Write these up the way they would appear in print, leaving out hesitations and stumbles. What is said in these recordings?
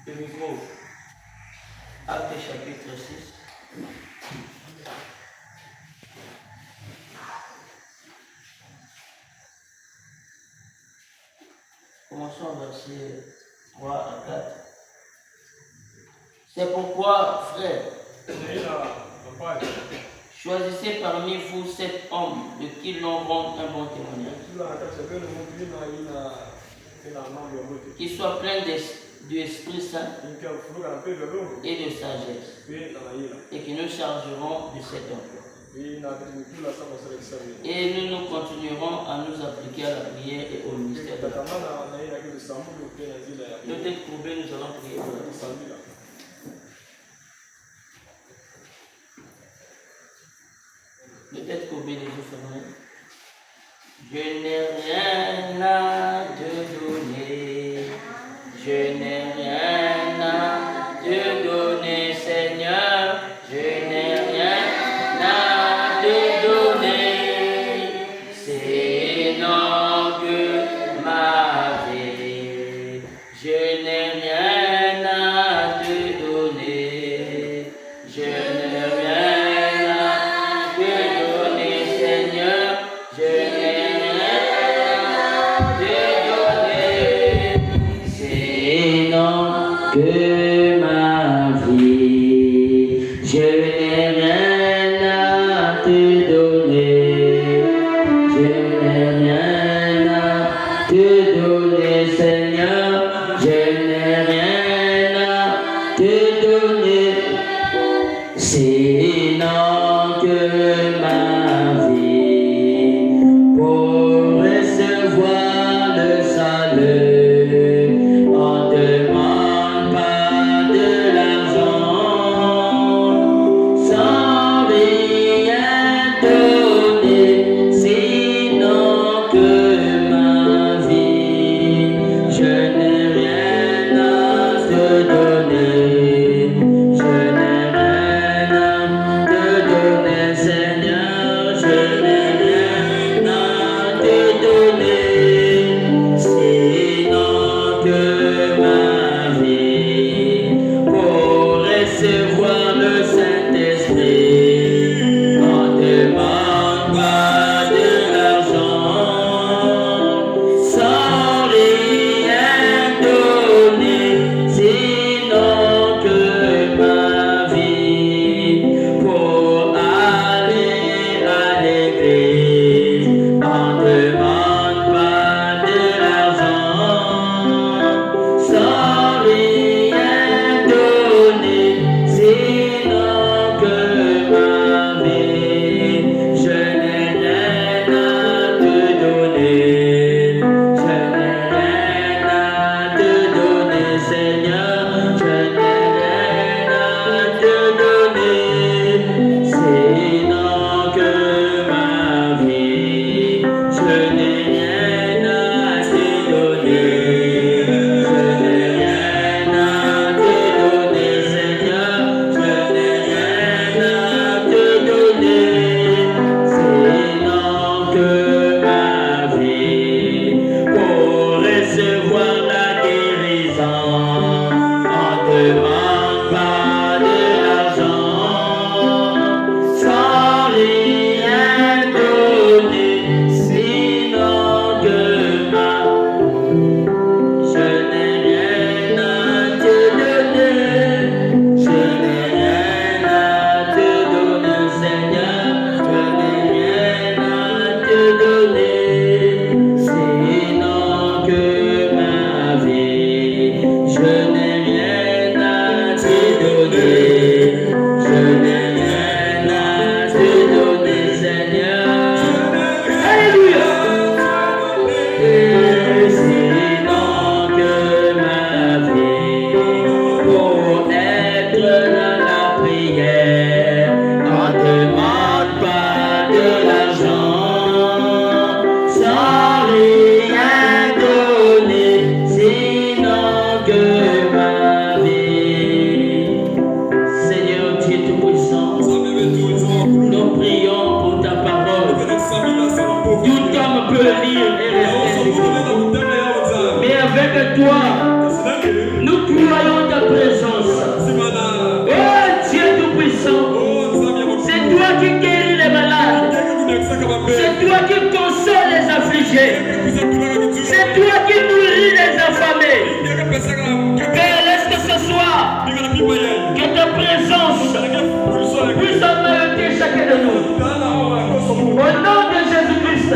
Le micro. Acte chapitre 6. Commençons verset 3 à 4. C'est pourquoi, frères, choisissez parmi vous 7 hommes de qui l'on rend un bon témoignage, qui soient pleins du Esprit Saint et de sagesse, et qui nous chargeront de cet emploi. Et nous continuerons à nous appliquer à la prière et au ministère de la prière. Nos têtes courbées, nous allons prier pour la prière. Nos têtes courbées, les yeux fermés. Je n'ai rien à te donner. Je n'ai rien à te donner, Seigneur. Je n'ai rien à te donner, sinon que ma vie. Je n'ai rien à te donner. Je n'ai rien à te donner, Seigneur. Je n'ai rien à te donner, sinon que ma vie. Je n'ai rien à te donner. Je n'ai rien à te donner, Seigneur. Je n'ai rien à te donner, sinon que ma vie. Pour recevoir le salut, on demande pas de l'argent, sans rien donner, sinon que ma vie. Je n'ai rien à te donner. Je n'ai rien à te donner, Seigneur. Je n'ai rien à te donner, sinon que ma vie. Pour recevoir le Saint-Esprit, on demande pas de l'argent, sans rien donner, sinon que ma vie. Pour aller à l'église, on demande pas de l'argent, sans rien donner, sinon ta présence puisse emmailloter chacun de nous. Au nom de Jésus-Christ,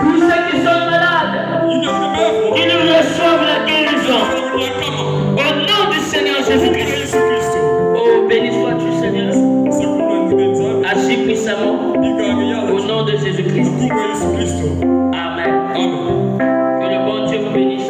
tous ceux qui sont malades, qu'ils reçoivent la guérison. Au nom du Seigneur Jésus-Christ. Oh, béni sois-tu, Seigneur. Agis puissamment. Au nom de Jésus-Christ. Amen. Que le bon Dieu vous bénisse.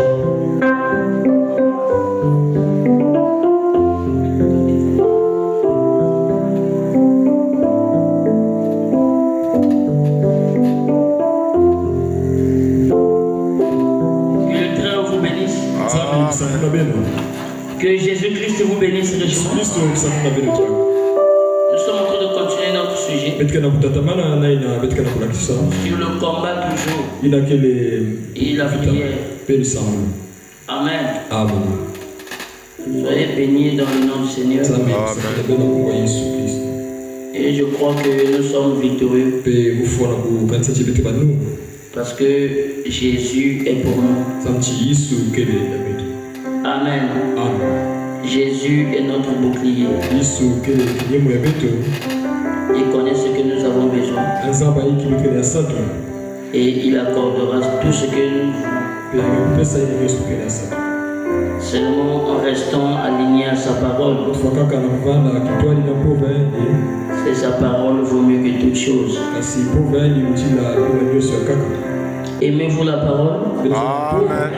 Que Jésus-Christ vous bénisse richement. Nous sommes en train de continuer notre sujet sur le combat toujours et la prière. Amen. Soyez bénis dans le nom du Seigneur. Et je crois que nous sommes victorieux parce que Jésus est pour nous. Amen. Jésus est notre bouclier. Il connaît ce que nous avons besoin. Et il accordera tout ce que nous voulons. Seulement en restant alignés à sa parole. C'est sa parole vaut mieux que toute chose. Aimez-vous la parole? Amen.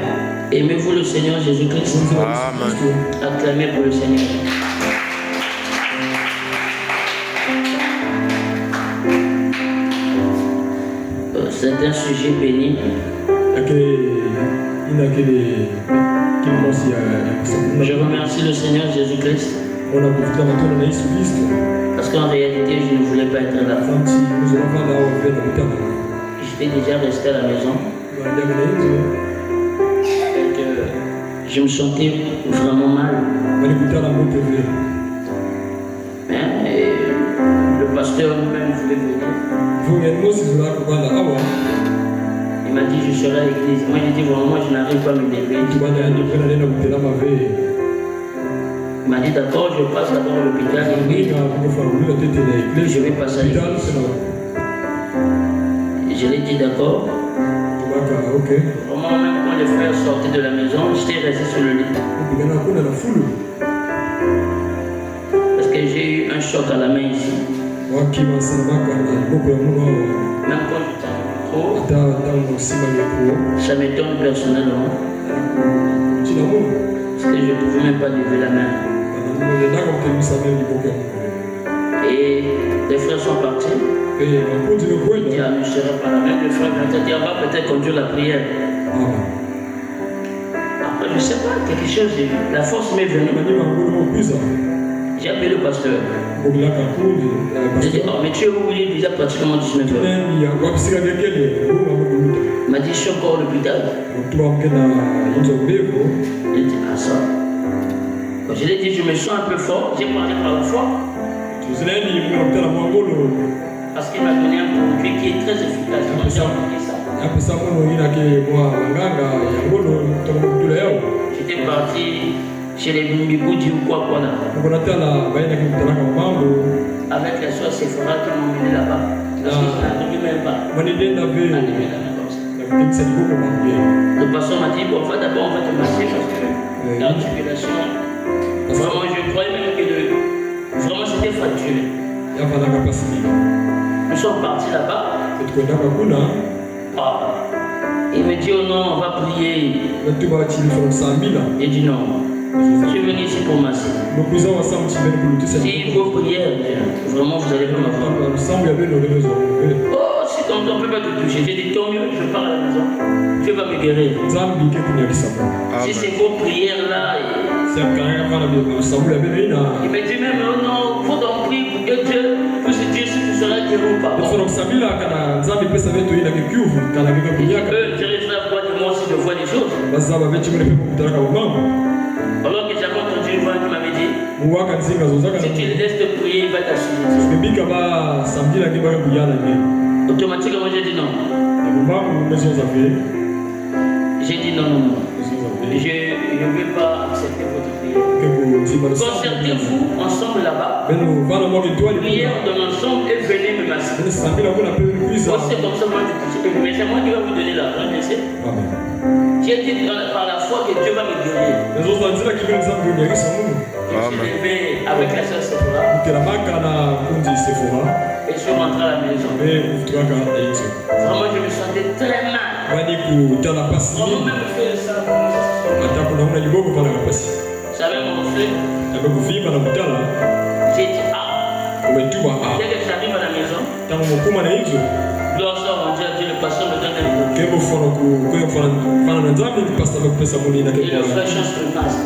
Aimez-vous le Seigneur Jésus-Christ? Amen. Acclamez pour le Seigneur. C'est un sujet béni. Je remercie le Seigneur Jésus-Christ. Parce qu'en réalité, je ne voulais pas être là. J'étais déjà resté à la maison. Je me sentais vraiment mal. Mais le pasteur lui-même voulait venir. Il m'a dit je serai à l'église. Moi j'ai dit vraiment je n'arrive pas à me lever. Il m'a dit d'accord, je passe d'abord à l'hôpital. Je vais passer à l'église. Je l'ai dit d'accord. Vraiment, même quand les frères sortaient de la maison, j'étais resté sur le lit. Parce que j'ai eu un choc à la main ici. Même quand je t'en ça m'étonne personnellement. Parce que je ne pouvais même pas lever la main. Et les frères sont partis. Il dit, ah, ne serai pas là. Même le frère m'a dit, on va peut-être conduire la prière. Après, je ne sais pas, quelque chose, la force m'est venue. J'ai appelé le pasteur. J'ai dit, oh, mais tu es où? Il est déjà pratiquement 19 heures. Il m'a dit, je suis encore à l'hôpital. J'ai dit, ah ça. Quand je l'ai dit, je me sens un peu fort. J'ai parlé par la foi. Parce qu'il m'a donné un produit qui est très efficace. Donc j'ai entendu ça. J'étais parti chez les Mbigoudi ou quoi là. Avec les soeurs Sephora qui m'ont mené là-bas. Parce que je n'arrivais même pas. Le pasteur m'a dit, bon, d'abord on va te masser parce que l'articulation, vraiment je croyais même que vraiment c'était fracturé. Nous sommes partis là-bas. Il me dit, oh non, on va prier. J'ai dit non. Je suis venu ici pour masser. Si vos prières, vraiment vous allez pas m'avoir. Oh, si comme ça on ne peut pas te toucher. J'ai dit, tant mieux, je pars à la maison. Dieu va me guérir. Si c'est vos prières là. Il me dit même, oh non, il faut donc prier pour que Dieu puisse dire si tu seras guéri ou pas. Frère, moi aussi je vois des choses. Alors que j'avais entendu une voix qui m'avait dit, si tu le laisses te prier, il va t'assurer. Automatiquement j'ai dit non. J'ai dit non. Je ne vais pas accepter votre prière. Concertez-vous ensemble là-bas. Priez dans l'ensemble et venez me masser. C'est comme ça, moi, mais c'est moi qui vais vous donner l'argent, bien sûr. J'ai dit par la foi que Dieu va me guérir. Je suis levé avec la sœur Sephora. Et je suis rentré à la maison. Vraiment, je me sentais très mal. Vraiment, même le fait de ça. J'avais mon frère. J'ai dit dès que j'arrive à la maison, gloire soit rendue à Dieu, le pasteur me donne un mot. Et le frère chance me passe.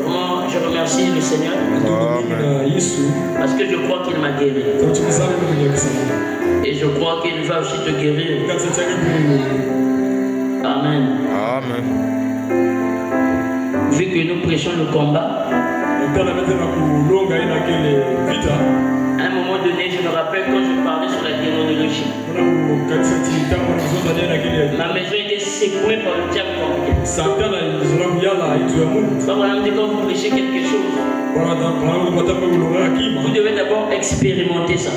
Vraiment, je remercie le Seigneur. Parce que je crois qu'il m'a guéri. Et je crois qu'il va aussi te guérir. Amen. Amen. Vu que nous prêchons le combat, à un moment donné, je me rappelle quand je parlais sur la démonologie. Ma maison était secouée par le diable. Quand vous prêchez quelque chose, vous devez d'abord expérimenter ça.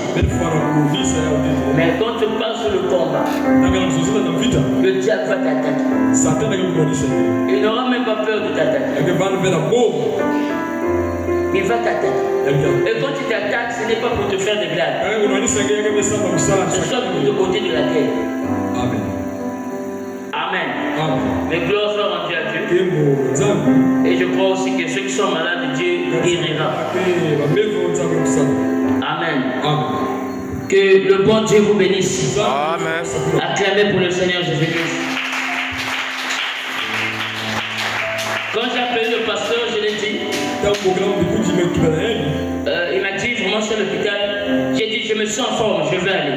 Mais quand tu passes sur le combat, le diable va t'attaquer. Il n'aura même pas peur de t'attaquer. Il va t'attaquer. Et quand tu t'attaques, ce n'est pas pour te faire des blagues. Ce soit pour le côté de la terre. Amen. Amen. Mais gloire soit rendue à Dieu. Et je crois aussi que ceux qui sont malades, Dieu guérira. Amen. Que le bon Dieu vous bénisse. Amen. Acclamez pour le Seigneur Jésus-Christ. Quand j'ai appelé le pasteur, je l'ai dit. Il m'a dit vraiment sur l'hôpital. J'ai dit je me sens en forme, je vais aller.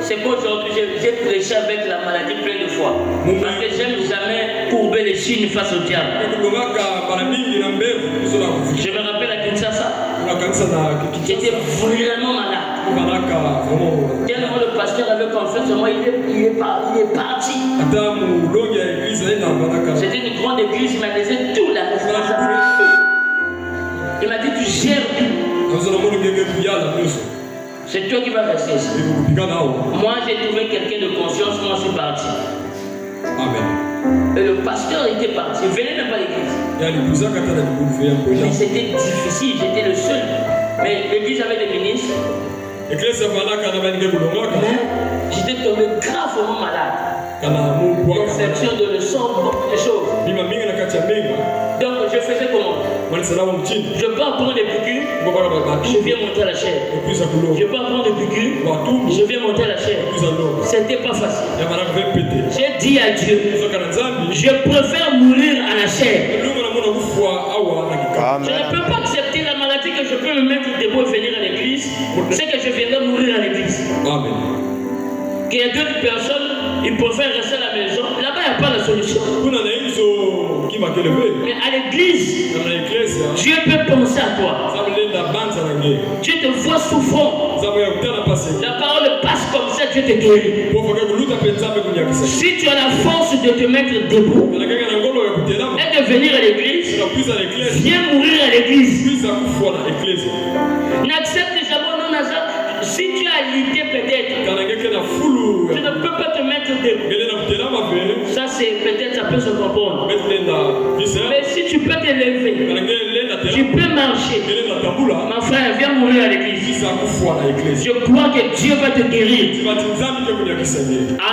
C'est qu'aujourd'hui j'ai prêché avec la maladie plein de fois. Parce que j'aime jamais courber les chines face au diable. Je me rappelle à Kinshasa. J'étais vraiment malade. Tellement le pasteur avait confiance en moi, il est parti. C'était une grande église, il m'a laissé tout la responsabilité. Il m'a dit tu gères tout. C'est toi qui vas rester ici. Moi j'ai trouvé quelqu'un de conscience, moi je suis parti. Amen. Et le pasteur était parti, il ne venait même pas à l'église. Mais c'était difficile, j'étais le seul. Mais l'église avait des ministres. J'étais tombé gravement malade. Infection de le sang, beaucoup de choses. Donc je faisais comment? Je peux prendre des piqûres, je viens monter à la chair. Je peux prendre des piqûres, je viens monter à la chair. C'était pas facile. J'ai dit à Dieu, je préfère mourir à la chair. Je ne peux pas accepter la maladie que je peux me mettre debout et venir à l'église. C'est que je viendrai mourir à l'église. Amen. Qu'il y a d'autres personnes, ils préfèrent rester à la maison. Là-bas, il n'y a pas la solution. Mais à l'église, Dieu peut penser à toi. Dieu te voit souffrant. La parole passe comme ça, Dieu te guérit. Si tu as la force de te mettre debout et de venir à l'église, viens mourir à l'église. N'accepte jamais non hasard. Si tu as l'idée peut-être, tu ne peux pas te mettre debout. Ça c'est peut-être, ça peut se comprendre. Mais si tu peux te lever, tu peux marcher. Ma frère, viens mourir à l'église. Je crois que Dieu va te guérir.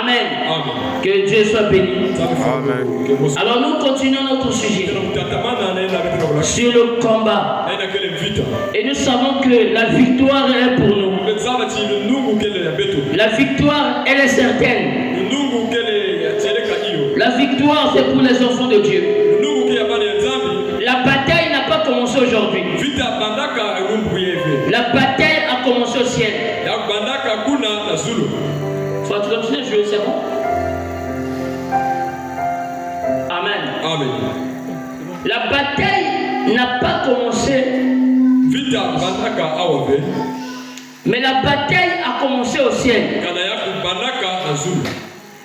Amen. Que Dieu soit béni. Amen. Alors nous continuons notre sujet sur le combat. Et nous savons que la victoire est pour nous. La victoire, elle est certaine. La victoire, c'est pour les enfants de Dieu. La bataille n'a pas commencé aujourd'hui. La bataille a commencé au ciel. Faut continuer à jouer, c'est bon? Amen. Amen. La bataille n'a pas commencé. Mais la bataille a commencé au ciel.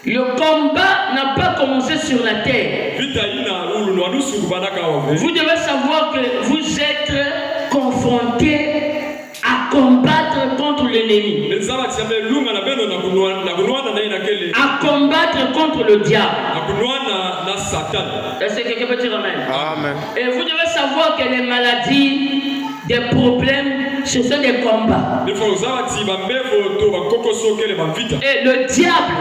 Le combat n'a pas commencé sur la terre. Vous devez savoir que vous êtes confrontés à combattre contre l'ennemi, à combattre contre le diable. Est-ce que quelqu'un peut dire amen? Amen. Et vous devez savoir que les maladies, des problèmes, ce sont des combats. Et le diable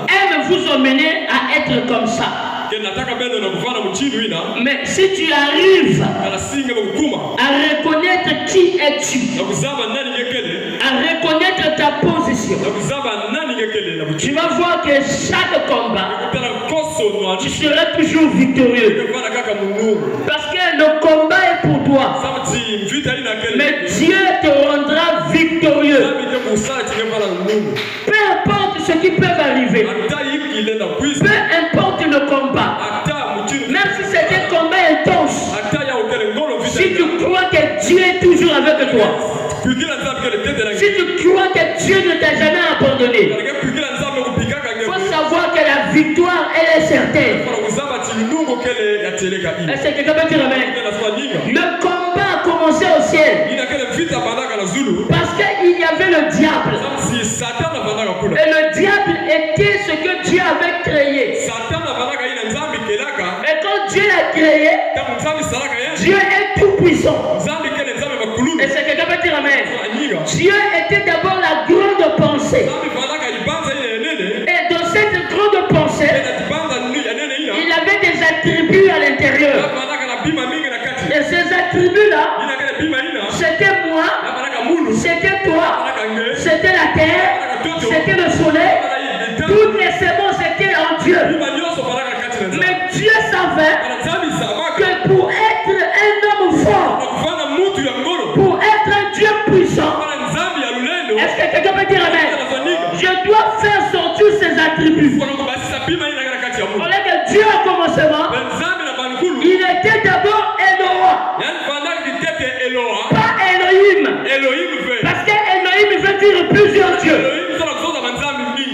aime vous emmener à être comme ça. Mais si tu arrives à reconnaître qui es-tu, à reconnaître ta position, tu vas voir que chaque combat, tu seras toujours victorieux. Parce que le combat est pour toi. Mais Dieu te rendra victorieux. Peu importe ce qui peut arriver. Peu importe le combat. Même si c'est un combat intense. Si tu crois que Dieu est toujours avec toi. Si tu crois que Dieu ne t'a jamais abandonné. Il faut savoir que la victoire, elle est certaine. Est-ce que quelqu'un peut dire amen? Le combat a commencé au ciel. Parce qu'il y avait le diable. Et le diable était ce que Dieu avait créé. Et quand Dieu l'a créé, Dieu est tout puissant. Et c'est quelqu'un peut dire amen? Dieu était d'abord la grande pensée. Et dans cette grande pensée, il avait des attributs à l'intérieur. Et ces attributs-là, c'était moi, c'était toi, c'était la terre, c'était le soleil. Toutes les semences étaient en Dieu. Mais Dieu savait que pour être un homme fort, pour être un Dieu puissant, est-ce que quelqu'un peut dire amen? Je dois faire sortir ses attributs. Voilà que Dieu a commencé. Il était d'abord Eloah. Pas Elohim. Parce que Elohim veut dire plusieurs dieux.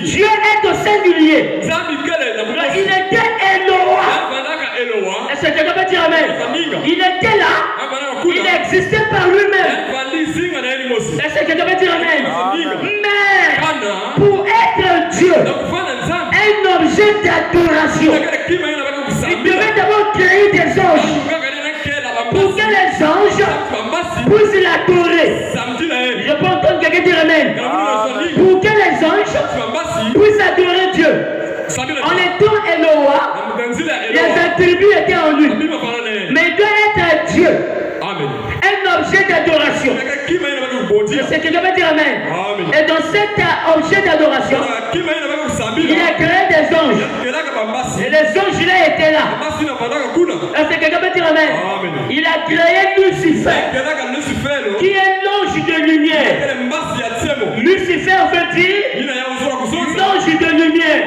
Dieu est au singulier. Il était Eloah. Est-ce que quelqu'un peut dire amen? Il était là. Il existait par lui-même. Est-ce que quelqu'un peut dire amen? Mais pour être Dieu, un objet d'adoration, il devait d'abord créer des anges pour que les anges puissent l'adorer. Je peux entendre quelqu'un dire amen. Pour que les anges puissent adorer Dieu. En étant Eloah, les attributs étaient en lui. Mais il doit être Dieu. Un objet d'adoration. C'est que je veux dire amen. Et dans cet objet d'adoration, il a créé des anges. Et les anges, il a été là. Est-ce que quelqu'un peut dire amen? Il a créé Lucifer, qui est l'ange de lumière. Lucifer veut dire l'ange de lumière.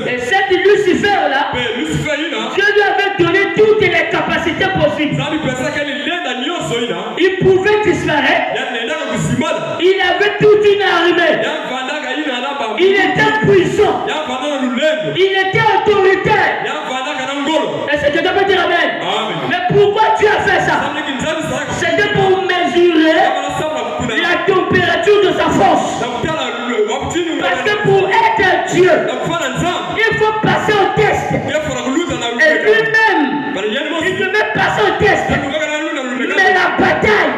Et cet Lucifer-là, Dieu lui avait donné toutes les capacités possibles. Il pouvait disparaître. Il avait toute une armée. Il était puissant. Il était autoritaire. Est-ce que quelqu'un peut dire amen? Mais pourquoi Dieu a fait ça? C'était pour mesurer la température de sa force. Parce que pour être Dieu, il faut passer au test. Et lui-même, il devait passer au test. Mais la bataille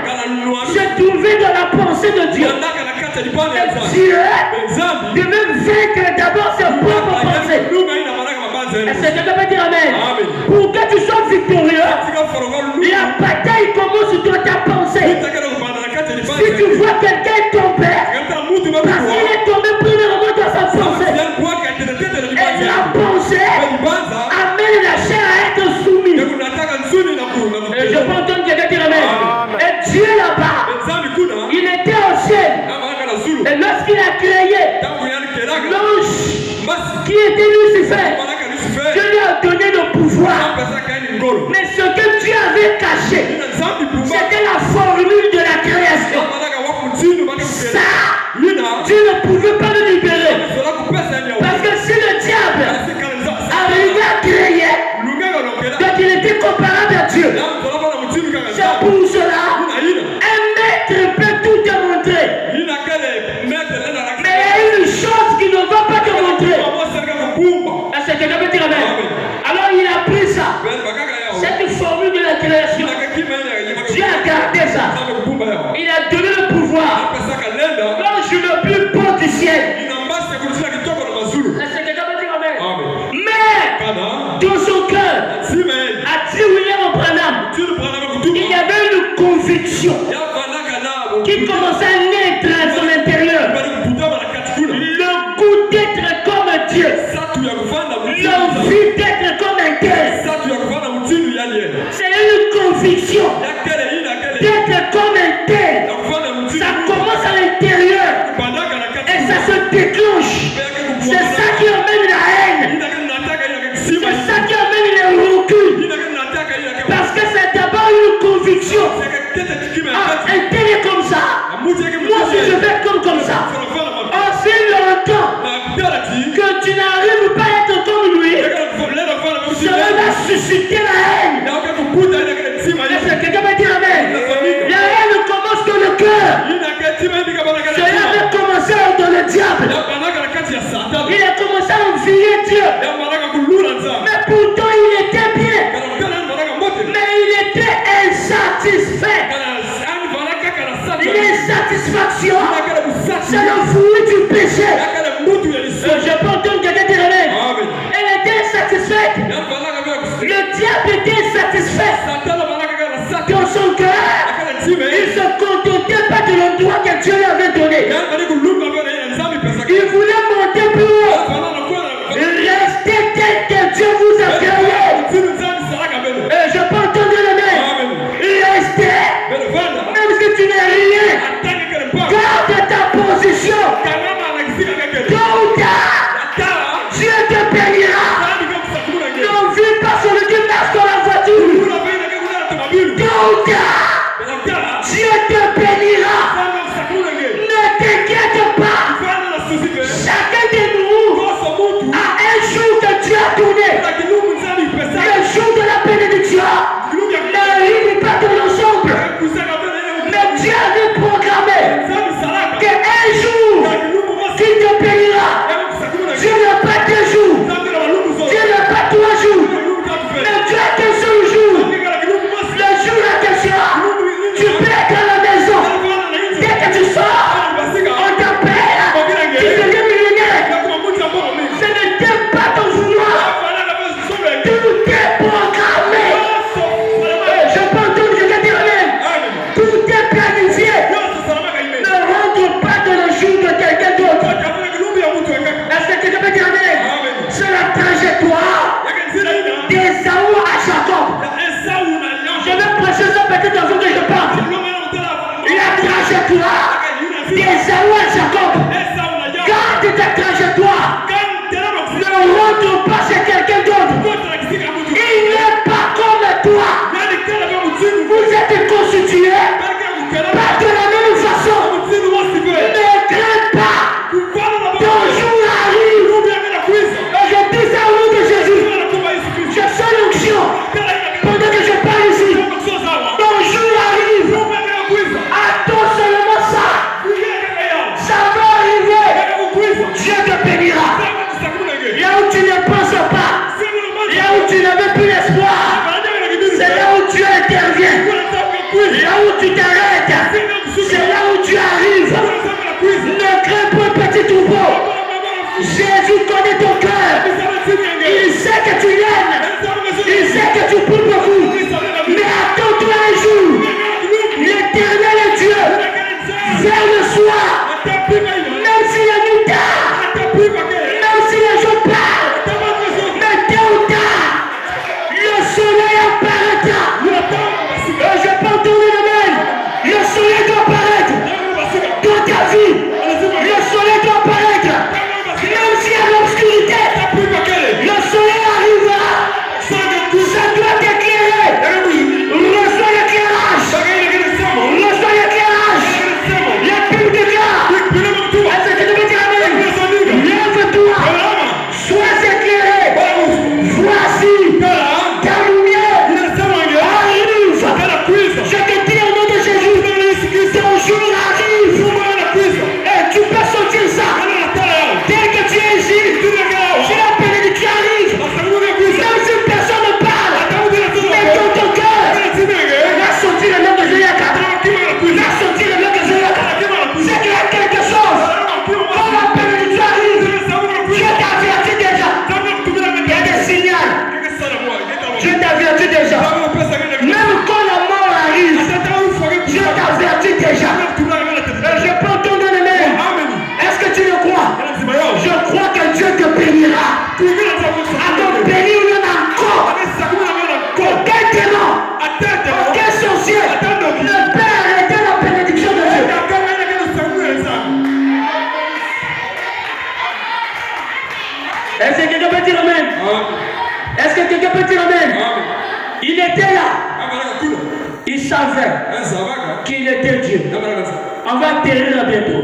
se trouvait dans la pensée de Dieu. Et Dieu devait vaincre d'abord ses propres pensées. Est-ce que quelqu'un peut dire amen? Pour que tu sois victorieux, la bataille commence dans ta pensée. Si tu vois quelqu'un tomber, parce qu'il est tombé premièrement dans sa pensée, et la pensée amène la chair à être soumise. Et je peux entendre quelqu'un dire amen. Et Dieu là-bas, il était au ciel. Et lorsqu'il a créé l'ange qui était Lucifer, Dieu lui a donné le pouvoir. Mais ce que Dieu avait caché, c'était la formule de la création. Ça, Dieu ne pouvait pas le libérer. dans son cœur, a dit William Branham, il y avait une conviction qui commençait à naître à son intérieur. Le goût d'être comme Dieu, l'envie d'être comme un tel. C'est une conviction d'être comme un tel. Ça commence à l'intérieur et ça se déclenche. C'est ça qui emmène la haine. C'est ça qui emmène le recul. Parce que c'est d'abord une conviction. Ah, un tel est comme ça. Moi aussi je vais être comme ça. Aussi longtemps que tu n'arrives pas à être comme lui, cela va susciter la haine. Est-ce que quelqu'un va dire amen? La haine commence dans le cœur. Cela va commencer dans le diable. Il a commencé à envier Dieu. Mais pourtant il était bien. Mais il était insatisfait. L'insatisfaction, c'est le fruit du péché. Je peux entendre quelqu'un dire amen. Elle était insatisfaite. Le diable était insatisfait dans son cœur. Il ne se contentait pas de l'endroit que Dieu lui avait donné. Il voulait monter plus haut. Restez tel que Dieu vous a créé. Et je peux entendre le même. Restez. Même si tu n'es rien, garde ta position. Tôt ou tard, Dieu te bénira. Ne vis pas sur le Dieu marche dans la voiture. Tôt ou tard, Dieu te bénira. Ne t'inquiète pas. Chacun de nous a un jour que Dieu a donné. Le jour de la bénédiction. Ne rit pas de l'ensemble. Mais Dieu avait programmé qu'un jour, qu'il te bénira. Dieu n'a pas 2 jours. Dieu n'a pas 3 jours. Mais Dieu a qu'un seul jour. Le jour la question, tu peux être à la maison. Dès que tu sors, on t'appelle. Tu deviens millionnaire. Ce n'était pas ton vouloir. Tout est programmé. Je peux entendre quelqu'un dire amen. Tout est planifié. Ne rentre pas dans le jour de quelqu'un d'autre. Est-ce que quelqu'un peut dire amen? C'est la trajectoire d'Ésaü à Jacob. Je vais prêcher ça peut-être avant que je parte. La trajectoire d'Ésaü à Jacob. Garde ta trajectoire. Ne rentre pas chez quelqu'un d'autre. Il n'est pas comme toi. Vous êtes constitués pas de la même façon. Ne crains pas. Ton jour arrive. Et je dis ça au nom de Jésus. Je sens l'onction. Pendant que je parle ici. Ton jour arrive. Attends seulement ça. Ça va arriver. Dieu te bénira. Là où tu ne penses pas. Là où tu n'avais plus l'espoir. C'est là où Dieu intervient. Là où tu t'arrêtes. C'est là où tu arrives. Ne crains pas, petit troupeau. Jésus connaît ton cœur. Il sait que tu l'aimes. Il sait que tu pries beaucoup. Mais attends-toi un jour. L'Éternel est Dieu. Vers le soir. Même si la nuit tard. Même si les gens parlent. Mais tôt ou tard. Le soleil apparaîtra. Et je peux entendre le même. Le soleil doit apparaître. Dans ta vie. Le soleil doit apparaître. Même s'il y a l'obscurité. Le soleil arrivera. Ça doit t'éclairer. Reçois l'éclairage. Reçois l'éclairage. La Bible déclare. Est-ce que tu peux dire amen? Lève-toi. Sois éclairé. Voici ta lumière béni ou non encore. Aucun démon, aucun sorcier ne peut arrêter la bénédiction de Dieu. Est-ce que quelqu'un peut dire amen? Est-ce que quelqu'un peut dire amen? Il était là. Il savait qu'il était Dieu. On va atterrir là bientôt.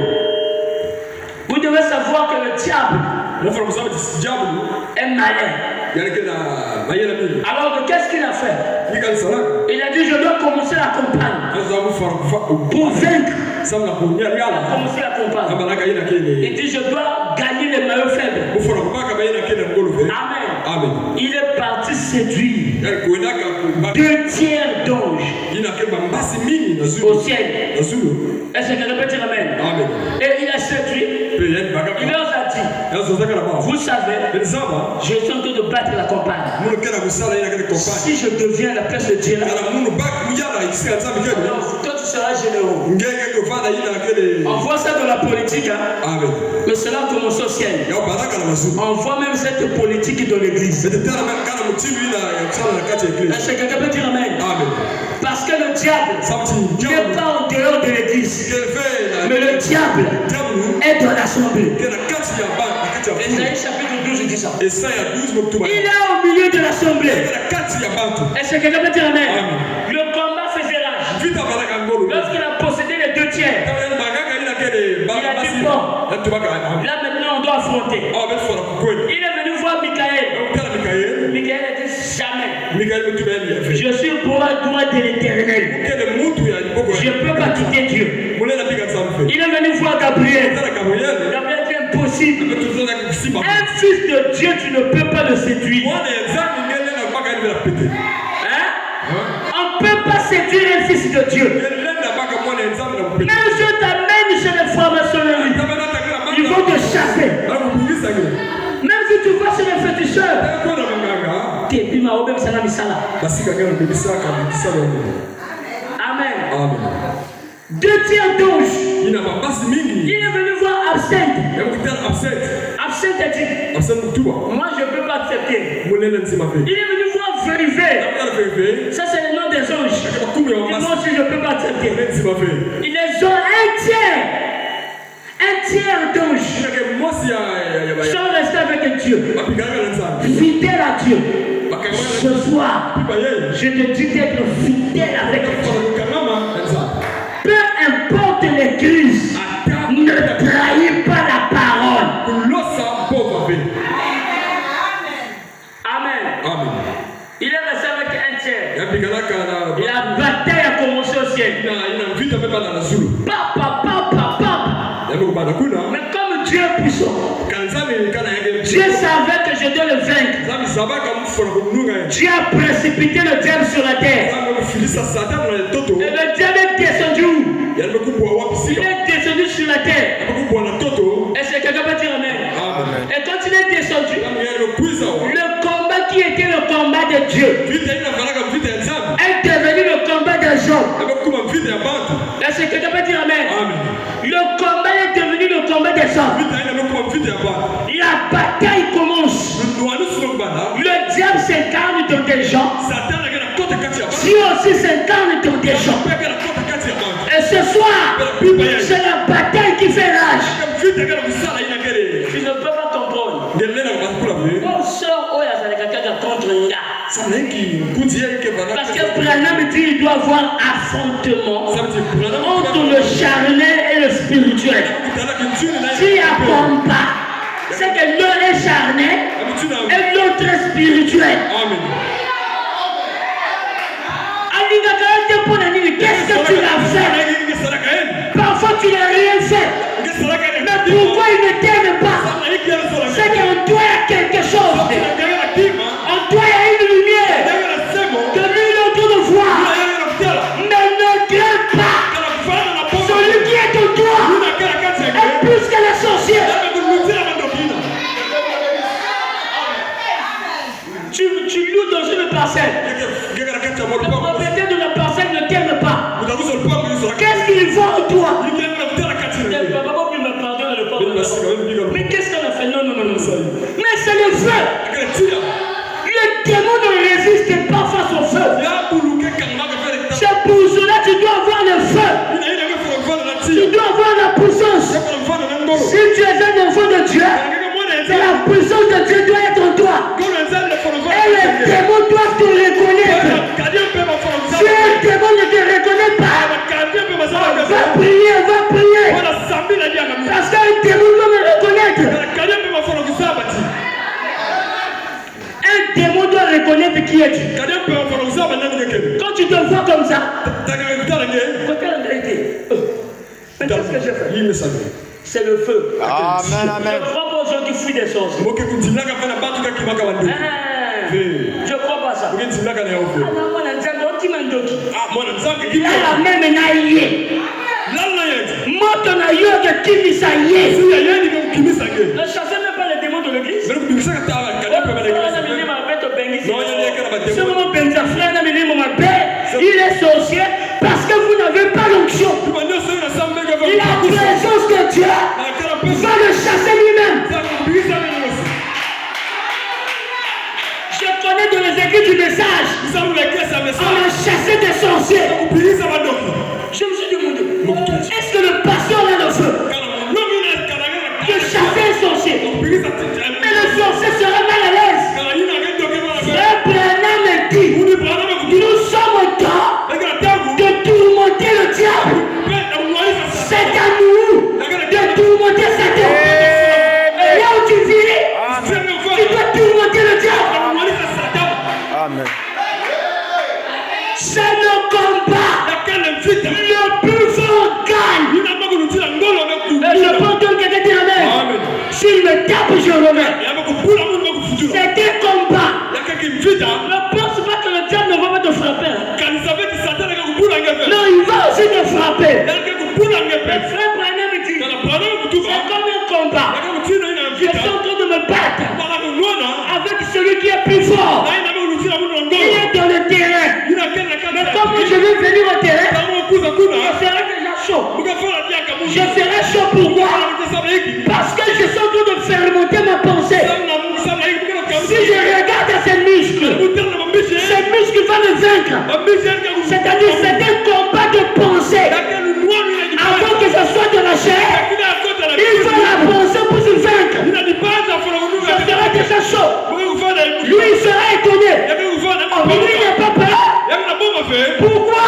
Vous devez savoir que le diable est malin. Alors qu'est-ce qu'il a fait? Il a dit je dois commencer la campagne pour vaincre. Il a commencé la campagne. Il dit je dois gagner les maillots faibles. Amen. Il est parti séduire 2 tiers d'anges au ciel. Est-ce que quelqu'un peut dire amen? Et il a séduit. Il leur a dit, vous savez, je suis en train de battre la campagne. Si je deviens la place de Dieu, toi tu seras généreux. On voit ça dans la politique, hein? Mais cela commence au ciel. On voit même cette politique dans l'église. Est-ce que quelqu'un peut dire amen? Parce que le diable n'est pas en dehors de l'église, mais le diable est dans l'assemblée. Ésaïe chapitre 12 dit ça. Il est au milieu de l'assemblée. Est-ce que quelqu'un peut dire amen? Le combat faisait rage. Lorsqu'il a possédé les 2 tiers, il a dit bon, là maintenant on doit affronter. Il est venu voir Michael. Michael a dit jamais. Je suis pour la droit de l'Éternel. Je ne peux pas quitter Dieu. Il est venu voir Gabriel. Gabriel dit impossible. Un fils de Dieu, tu ne peux pas le séduire. On ne peut pas séduire un fils de Dieu. Même si je t'amène chez les francs-maçonneries, ils vont te chasser. Même si tu vas chez les féticheurs, amen. 2 tiers d'anges. Il est venu voir Absinthe. Absinthe a dit, moi je ne peux pas accepter. Il est venu voir Vérivé. Ça c'est le nom des anges. Et moi aussi je ne peux pas accepter. Ils ont 1 tiers d'anges sont restés avec Dieu, fidèles à Dieu. Ce soir, je te dis d'être fidèle avec Dieu. Peu importe l'église, ne trahis pas la parole. Amen. Il est resté avec 1 tiers. La bataille a commencé au ciel. Papa. Mais comme Dieu est puissant, Dieu savait que je dois le vaincre. Dieu a précipité le diable sur la terre. Et le diable est descendu où? Il est descendu sur la terre. Est-ce que quelqu'un peut dire amen? Et quand il est descendu, le combat qui était le combat de Dieu est devenu le combat de Job. Est-ce que quelqu'un peut dire amen? Le combat est devenu le combat des hommes. La bataille commence. Le diable s'incarne dans des gens. Dieu aussi s'incarne dans des gens. Et ce soir, c'est la bataille qui fait rage. Tu ne peux pas comprendre. Mon soeur, oh, il y a quelqu'un contre un gars. Parce que Branham dit qu'il doit avoir affrontement entre le charnel et le spirituel. S'il y a combat, c'est que l'un est charnel et l'autre est spirituel. Qu'est-ce que tu as fait? Parfois tu n'as rien fait. Mais pourquoi il ne t'aime pas? C'est qu'en toi il y a quelque chose. En toi il y a une lumière que lui il est en train de voir. Mais ne crains pas. Celui qui est en toi est plus que les sorciers. Tu loues dans une parcelle. Le propriétaire de la parcelle ne t'aime pas. Qu'est-ce qu'il voit en toi? Mais qu'est-ce qu'on a fait? Non. Mais c'est le feu. tu es un enfant de Dieu, c'est la puissance de Dieu doit être en toi. Et les démons doivent te reconnaître. Si un démon ne te reconnaît pas, va prier. Parce qu'un démon doit me reconnaître. Un démon doit reconnaître qui es-tu. Quand tu te vois comme ça, regarde la vérité. Mais qu'est-ce que j'ai fait? C'est le feu. Amen, amen. Je crois pas aux gens qui fuient des sorciers. Je crois pas ça. Là, la même naïe. Moto na yoga kimisa yes. Ne chassez même pas les démons de l'église. Il est sorcier parce que vous n'avez pas l'onction. Il a la présence de Dieu. Va le chasser lui-même. Je connais dans les écrits du message. On a chassé des sorciers. Je me suis demandé, est-ce que le pasteur a le feu de chasser un sorcier? Mais le sorcier sera mal à l'aise. Frère Branham dit, nous sommes au temps de tourmenter le diable. C'est à nous de tourmenter Satan. Et là où tu vis, tu dois tourmenter le diable. Amen. C'est le combat. Le plus fort gagne. Et je peux entendre quelqu'un dire amen. S'il me tape, je remets. C'est un combat. Ne pense pas que le diable ne va pas te frapper. Non, il va aussi te frapper. Le frère Branham me dit, c'est comme un combat. Je suis en train de me battre avec celui qui est plus fort. Il est dans le terrain. Mais comme je vais venir au terrain, je serai déjà chaud. Je serai chaud pourquoi? Parce que je suis en train de faire remonter ma pensée. Si je regarde ces muscles va me vaincre. C'est-à-dire c'est un combat de pensée. Avant que ce soit de la chair, il faut la pensée pour se vaincre. Je serai déjà chaud. Lui il sera étonné. Oh, mais lui il n'a pas peur. Pourquoi?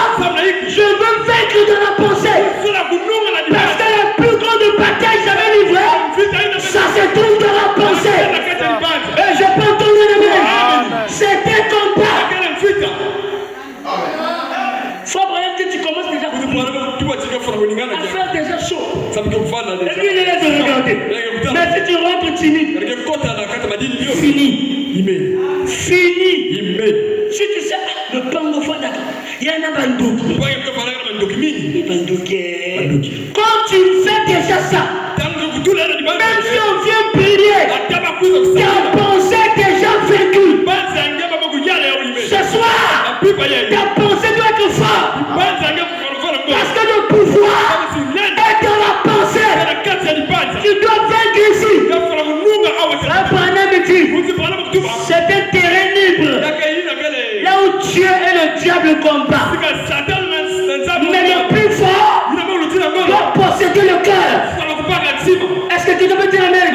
Je veux vaincre de la pensée. Parce que la plus grande bataille jamais livrée, ça se trouve dans la pensée. Et je peux entendre le même. C'est un combat. Faut vraiment que tu commences déjà à faire déjà chaud. Et lui il est là de regarder. Mais si tu rentres timide, fini. Si tu sais, le pango fada, il y en a bandoki. Quand tu fais déjà ça, même si on vient prier, ta pensée est déjà vaincue. Ce soir, ta pensée doit être forte. Parce que le pouvoir est dans la pensée. Tu dois vaincre ici. Abraham dit, c'est un terrain libre. Là où Dieu et le diable combattent. Mais le plus fort doit posséder le cœur. Est-ce que tu peux dire amen?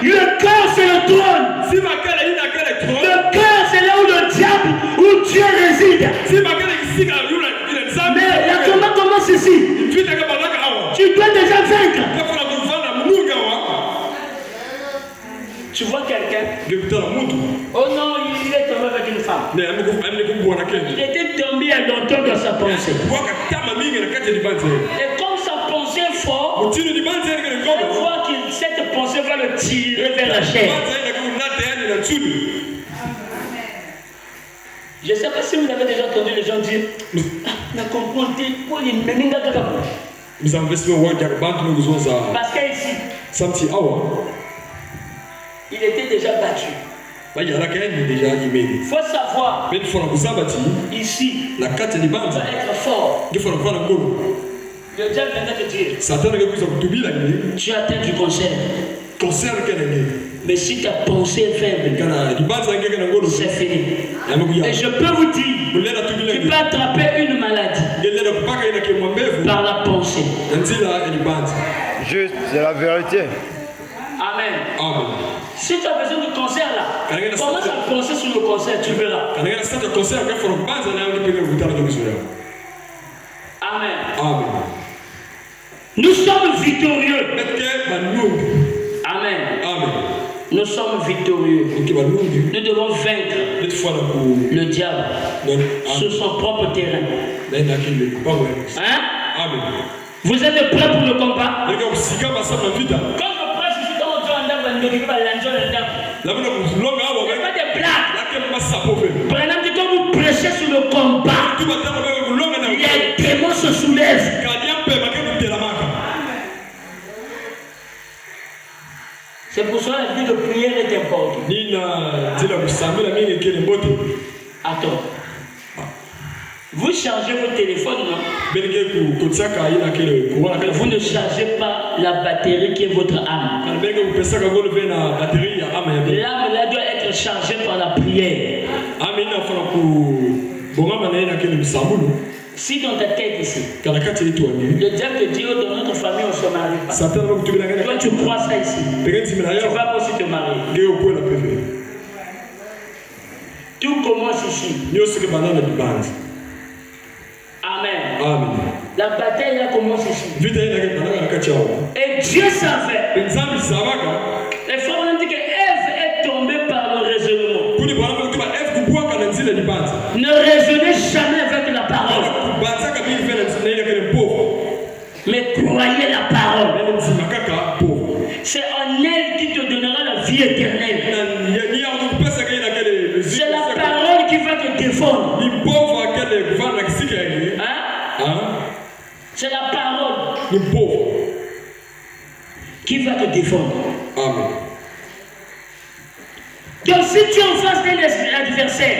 Le cœur c'est le trône. Le cœur c'est là où le diable, où Dieu réside. Mais le combat commence ici. Tu dois déjà vaincre. Tu vois quelqu'un? Oh non, il est tombé avec une femme. Il était tombé à l'entendre dans sa pensée. Et comme sa pensée est forte, il voit que cette pensée va le tirer vers la chair. Je ne sais pas si vous avez déjà entendu les gens dire parce qu'ici, il était déjà battu. Il faut savoir, ici, il va être fort. Le diable vient te dire, tu as atteint du cancer. Mais si ta pensée est faible, c'est fini. Et je peux vous dire, tu peux attraper une maladie par la pensée. Juste, c'est la vérité. Amen. Amen. Si tu as besoin de concert là, commence à penser sur le concert, tu verras. Amen. Amen. Nous sommes victorieux. Amen. Amen. Nous sommes victorieux. Nous devons vaincre le diable sur son propre terrain. Hein? Amen. Vous êtes prêts pour le combat? Quand je prêche ici, dans mon Dieu, il n'y a pas de blagues. Prenez dit quand vous prêchez sur le combat, les démons se soulèvent. C'est pour cela que la vie de prière est importante. Attends. Vous chargez votre téléphone, non? Vous ne chargez pas la batterie qui est votre âme. L'âme là doit être chargée par la prière. Si dans ta tête ici, le diable te dit oh, dans notre famille on se marie pas. Toi tu crois ça ici. Tu vas aussi te marier. Tout commence ici. Amen. Amen. La bataille là commence ici. Et Dieu savait. Les femmes ont dit que Ève est tombée par le raisonnement. Ne raisonnez jamais avec la parole. Mais croyez la parole. C'est en elle qui te donnera la vie éternelle. C'est la parole qui va te défendre. Hein? C'est la parole qui va te défendre. Amen. Donc si tu es en face d'un adversaire,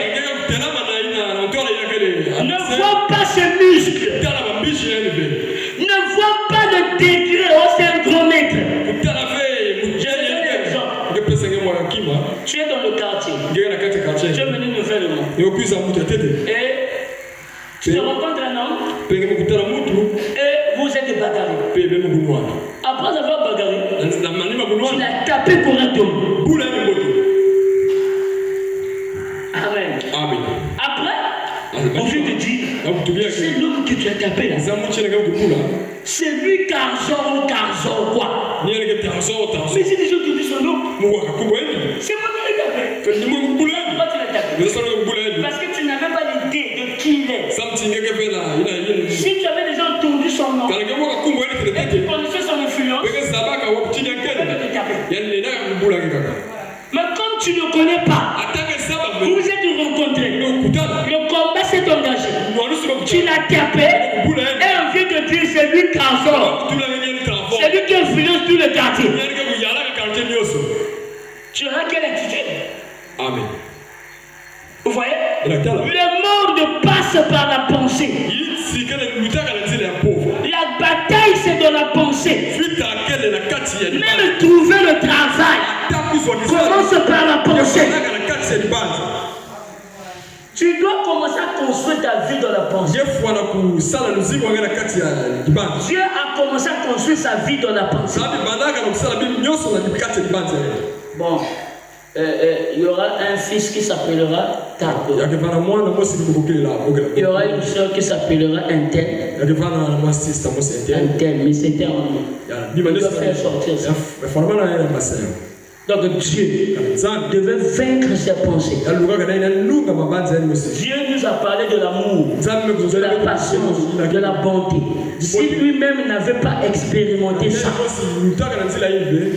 ne vois pas ses muscles. Ne vois pas le degré. Oh, c'est un gros maître. Tu es dans le quartier. Tu es venu nouvellement. Et tu te rencontres un homme. Et vous êtes bagarré. Après avoir bagarré, tu l'as tapé correctement. Amen. Amen. Après, on vient de dire, c'est l'homme que tu as tapé là. C'est lui Carzon ou Carzon quoi. Mais si les gens te disent son nom, c'est moi qui l'ai tapé. Pourquoi tu l'as tapé? Parce que tu n'avais pas l'idée de qui il est. Si tu avais déjà entendu son nom et tu connaissais son influence, tu peux te taper. Mais comme tu ne connais pas, vous êtes rencontrés, le combat s'est engagé. Tu l'as tapé et on vient de dire c'est lui Carzon. C'est lui qui influence tout le quartier. Tu auras quelle attitude? Amen. Vous voyez? Le monde passe par la pensée. La bataille c'est dans la pensée. Même trouver le travail commence par la pensée. Tu dois commencer à construire ta vie dans la pensée. Dieu a commencé à construire sa vie dans la pensée. Bon, il y aura un fils qui s'appellera Tardo. Il y aura une soeur qui s'appellera Intel. Intel, mais c'était en nous. Il doit faire sortir ça. Donc Dieu devait vaincre ses pensées. Dieu nous a parlé de l'amour, de la patience, de la bonté. Si lui-même n'avait pas expérimenté ça,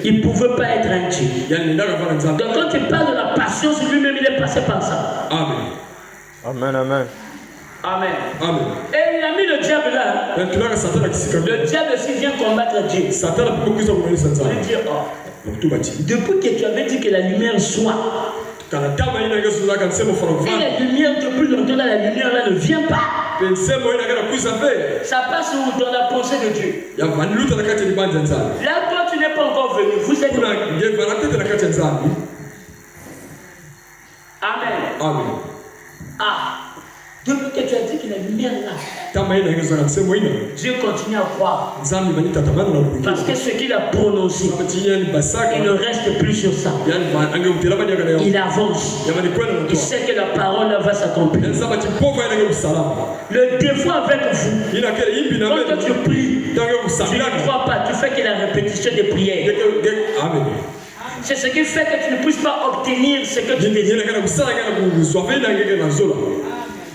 il ne pouvait pas être un Dieu. Donc quand il parle de la patience, lui-même il est passé par ça. Amen. Amen, amen. Amen. Amen. Et il a mis le diable là. Le diable s'il vient combattre Dieu. Il dit oh. Depuis que tu avais dit que la lumière soit, et la lumière depuis longtemps là, la lumière là ne vient pas. Ça passe où? Dans la pensée de Dieu. Là toi tu n'es pas encore venu. Vous êtes. Amen. Amen. Ah. Depuis que tu as dit que la lumière est là, Kama ina ingezo na kusema ina. Dieu continue à croire. Nzambi bani tatamana na kubikia. Parce que ce qu'il a prononcé, il ne reste plus sur ça. Il avance. Il sait que la parole va s'accomplir. Le défaut avec vous, quand tu pries, tu ne crois pas, tu fais que la répétition des prières. C'est ce qui fait que tu ne puisses pas obtenir ce que tu désires.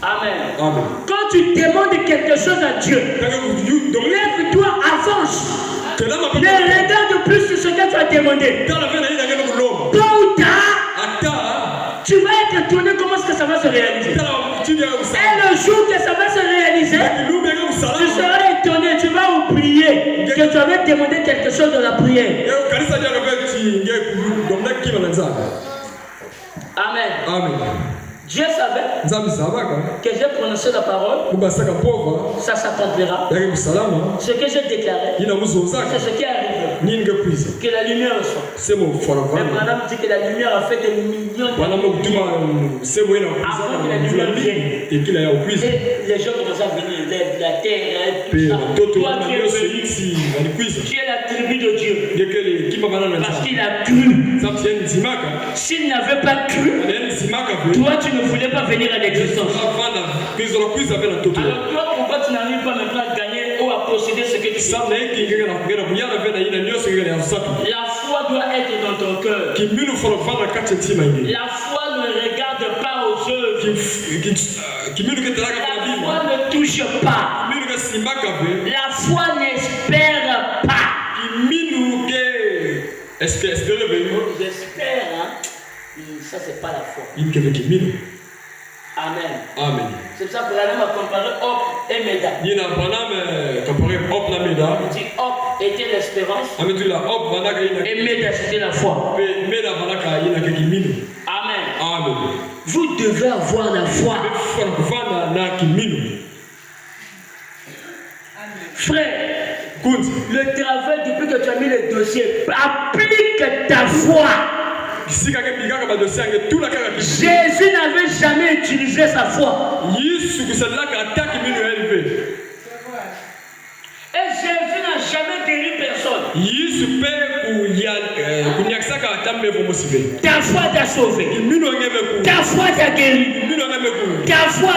Amen. Amen. Quand tu demandes quelque chose à Dieu, lève-toi, avance. Ne regarde plus sur ce que tu as demandé. Tôt ou tard, tu vas être étonné comment est-ce que ça va se réaliser. Et le jour que ça va se réaliser, tu seras étonné, tu vas oublier que tu avais demandé quelque chose dans la prière. Amen. Amen. Dieu savait que j'ai prononcé la parole, ça s'accomplira. Ce que j'ai déclaré, c'est ce qui arrive. Que la lumière soit. Mais Madame dit que la lumière a fait des millions d'années. Avant que la lumière vienne. Et les gens commencent à venir, la terre, tout ça. Toi qui es venu, tu es la tribu de Dieu. Parce qu'il a cru. S'il n'avait pas cru, toi tu ne voulais pas venir à l'existence. Alors toi, pourquoi tu n'arrives pas maintenant à gagner ou à posséder ce que tu veux? La foi doit être dans ton cœur. La foi ne regarde pas aux œuvres. La foi ne touche pas. La foi n'espère pas. J'espère, hein? Ça, c'est pas la foi. Amen. Amen. C'est pour ça que Branham a comparé Hop et Méda. Il dit Hop était l'espérance et Méda c'était la foi. Amen. Amen. Vous devez avoir la foi. Frère, le travail depuis que tu as mis le dossier, applique ta foi. Jésus n'avait jamais utilisé sa foi. Et Jésus n'a jamais guéri personne. Ta foi t'a sauvé. Ta foi t'a guéri. Ta foi.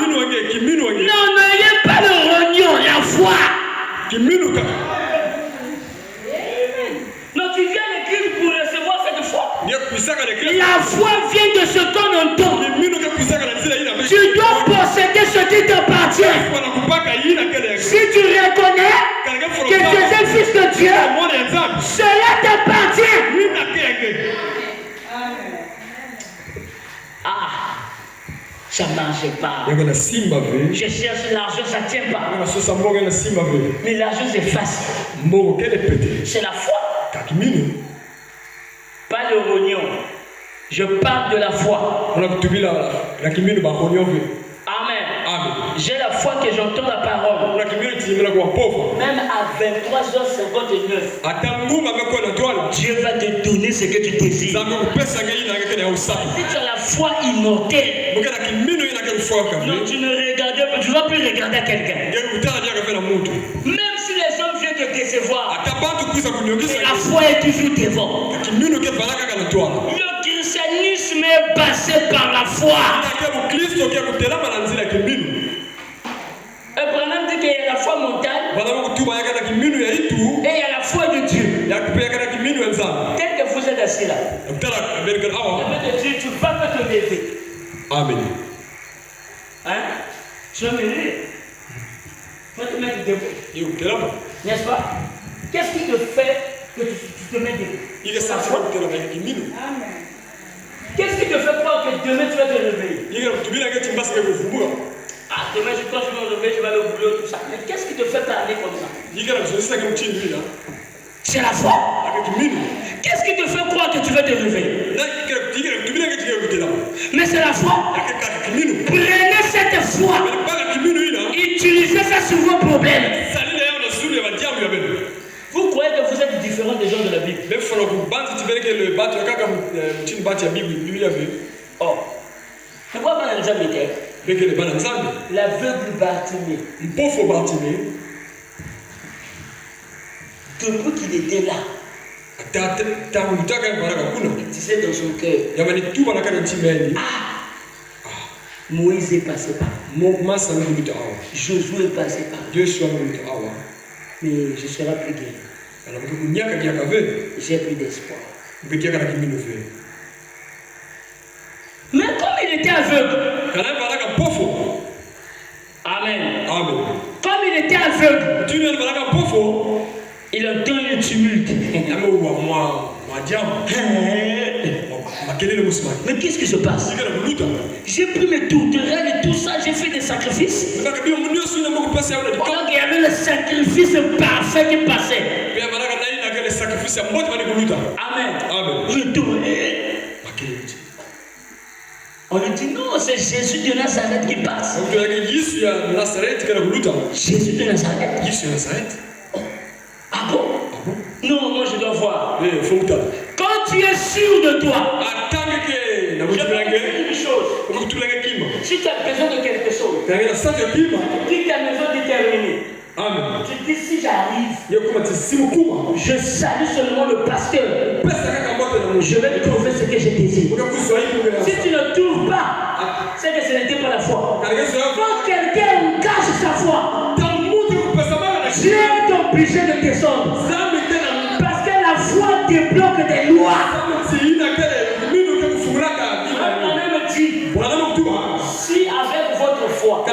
Non, n'ayez pas le rognon, la foi. Non, tu viens à l'église pour recevoir cette foi. La foi vient de ce qu'on entend. Tu dois posséder ce qui t'appartient. Si tu reconnais que tu es un fils de Dieu, cela t'appartient. Ah, ça ne marche pas. Je cherche l'argent, ça ne tient pas. Mais l'argent, c'est facile. C'est la foi. Pas le rognon. Je parle de la foi. Amen. J'ai la foi que j'entends la parole. Même à 23h59, Dieu va te donner ce que tu désires. Si tu as la foi immortelle, donc tu ne regardes pas, tu ne vas plus regarder à quelqu'un. Même si les hommes viennent te décevoir, la foi est toujours devant. Le christianisme est passé par la foi. Branham dit qu'il y a la foi mentale et il y a la foi de Dieu. Tel que vous êtes assis là, je vais te dire, tu vas pas te lever. Amen. Hein? Tu vas me lever. Tu vas te mettre debout. N'est-ce pas? Qu'est-ce qui te fait que tu te mets debout? C'est la foi. Amen. Qu'est-ce qui te fait croire que demain tu vas te réveiller? Ah, demain quand je vais me réveiller, je vais aller au boulot, tout ça. Mais qu'est-ce qui te fait parler comme ça? C'est la foi. Qu'est-ce qui te fait croire que tu vas te réveiller? Mais c'est la foi. Prenez cette foi. Utilisez ça sur vos problèmes. Vous croyez que vous êtes différent des gens de la Bible? Oh. C'est quoi Branham était? L'aveugle Bartimée, depuis qu'il était là, il disait dans son cœur, Moïse est passé par là, Josué est passé par là, mais je serai plus guéri. J'ai plus d'espoir. Mais comme il était aveugle, Amen. Comme il était aveugle, il entend le tumulte. Mais qu'est-ce qui se passe? J'ai pris mes tourterelles et tout ça, j'ai fait des sacrifices. Pendant qu'il y avait le sacrifice parfait qui passait. Amen. Retourne. On lui dit non, c'est Jésus de Nazareth qui passe. Jésus de Nazareth. Ah bon? Non, moi je dois voir. Quand tu es sûr de toi, je vais te dire une chose. Si tu as besoin de quelque chose, quitte ta maison déterminée. Tu dis si j'arrive, je salue seulement le pasteur. Je vais trouver ce que je désire. Si tu ne trouves pas, c'est que ce n'était pas la foi. Quand quelqu'un cache sa foi, Dieu est obligé de descendre. Parce que la foi débloque des lois. Si avec votre foi,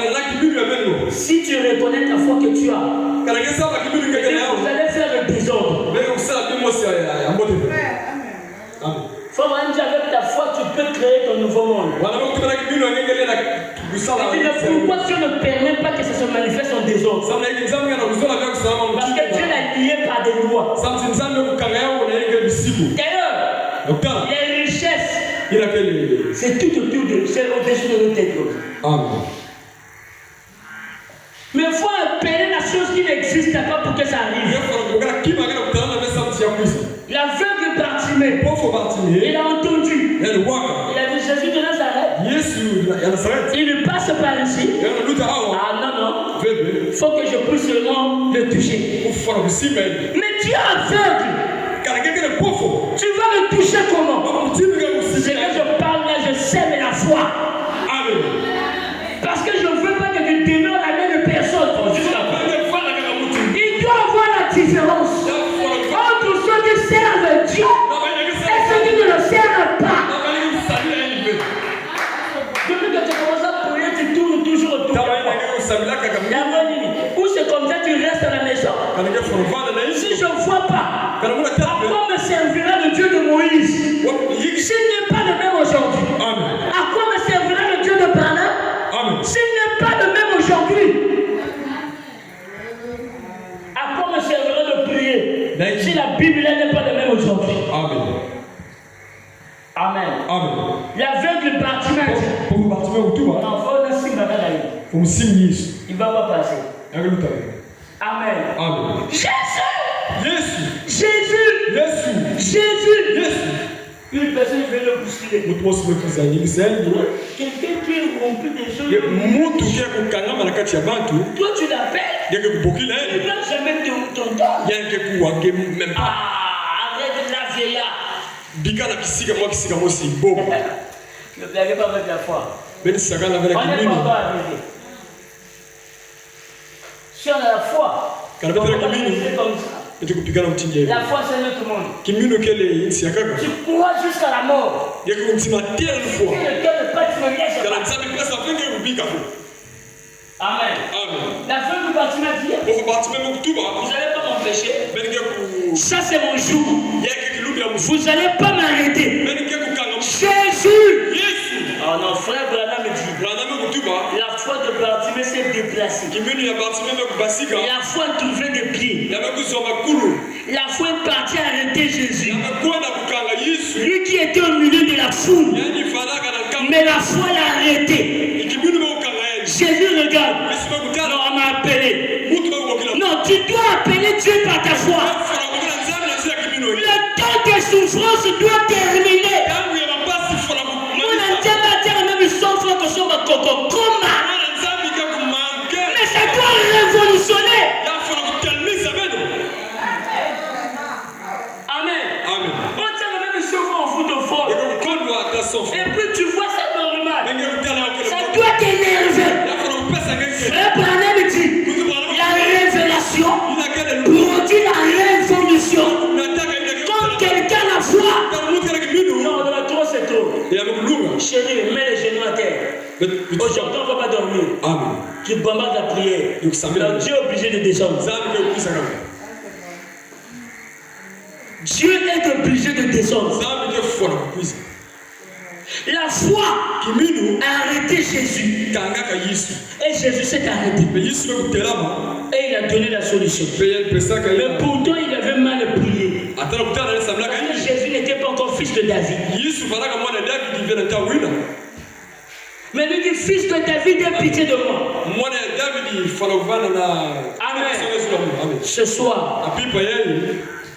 si tu reconnais la foi que tu as, vous allez faire le désordre. Faut vraiment dire avec ta foi, tu peux créer ton nouveau monde. Pourquoi Dieu ne permet pas que ça se manifeste en désordre? Parce que Dieu l'a lié par des lois. D'ailleurs, les richesses, c'est tout autour de, c'est au-dessus de nos têtes. Mais il faut appeler la chose qui n'existe pas pour que ça arrive. L'aveugle Bartimée, il a entendu. Il a vu Jésus de Nazareth. Il lui passe par ici. Ah non, il faut que je puisse seulement le toucher. Mais tu es aveugle. Tu vas le toucher comment? Ce que je parle là, je sème la foi. Parce que je ne veux pas que tu demeures la même personne. Il doit avoir la différence entre ceux qui servent Dieu et ceux qui ne le servent pas. Depuis que tu commences à prier, tu tournes toujours autour de toi. Ou c'est comme ça que tu restes à la maison. Si je ne vois pas, à quoi me servira le Dieu de Moïse? S'il n'est pas le même aujourd'hui, à quoi me servira le Dieu de Branham? S'il n'est pas le même aujourd'hui, à quoi me servira de prier si la Bible n'est pas le même aujourd'hui? Amen. L'aveugle Bartimée, il va pas passer. Amen. Jésus. Une personne veut le bousculer. Quelqu'un qui est rompu des choses. Toi tu l'appelles. Il ne doit jamais t'entendre. Arrête la vieillard. Ne blaguez pas avec la foi. On n'est pas encore arrivé. Si on a la foi, on va pas rester comme ça. La foi c'est notre monde. Tu crois jusqu'à la mort. Et le cœur ne pas te laisse pas. Amen. La fin du bâtiment dit, vous n'allez pas m'empêcher. Ça c'est mon jour. Vous n'allez pas m'arrêter. Jésus. Oh non, frère Branham me dit, la foi de Bartimée s'est déplacée. La foi a trouvé des pieds. La foi est partie arrêter Jésus. Lui qui était au milieu de la foule. Mais la foi l'a arrêté. Jésus regarde. Non, on m'a appelé. Non, tu dois appeler Dieu par ta foi. Le temps de souffrance doit terminer. Comme t'énerver. Frère Branham dit, la révélation produit la révolution. Quand quelqu'un la voit, non, on a trop, c'est trop. Chérie, mets les genoux à terre. Aujourd'hui, on ne va pas dormir. Amen. Tu bombardes la prière. Donc Dieu est obligé de descendre. Dieu est obligé de descendre. La foi a arrêté Jésus. Et Jésus s'est arrêté. Et il a donné la solution. Mais pourtant, il avait mal prié. Jésus n'était pas encore fils de David. Mais lui dit, fils de David, aie pitié de moi. Amen. Ce soir,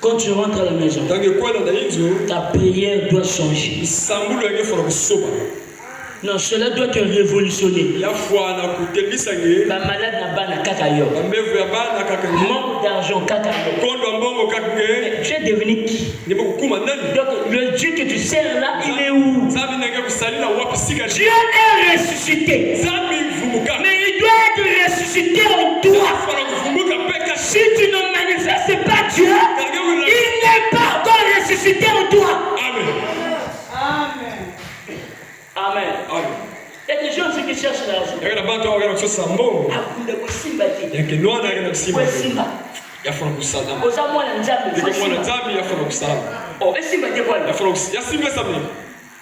quand tu rentres à la maison, ta prière doit changer. Non, cela doit te révolutionner. La malade n'a pas de cacayo. Manque d'argent, cacayo. Tu es devenu qui? Donc, le Dieu que tu sers là, il est où? Dieu est ressuscité. Mais il doit être ressuscité en toi. Si tu ne manifestes pas Dieu, il n'est pas encore ressuscité en toi. Amen. Amen. Il y a des gens aussi qui cherchent l'argent. Il y a des gens qui cherchent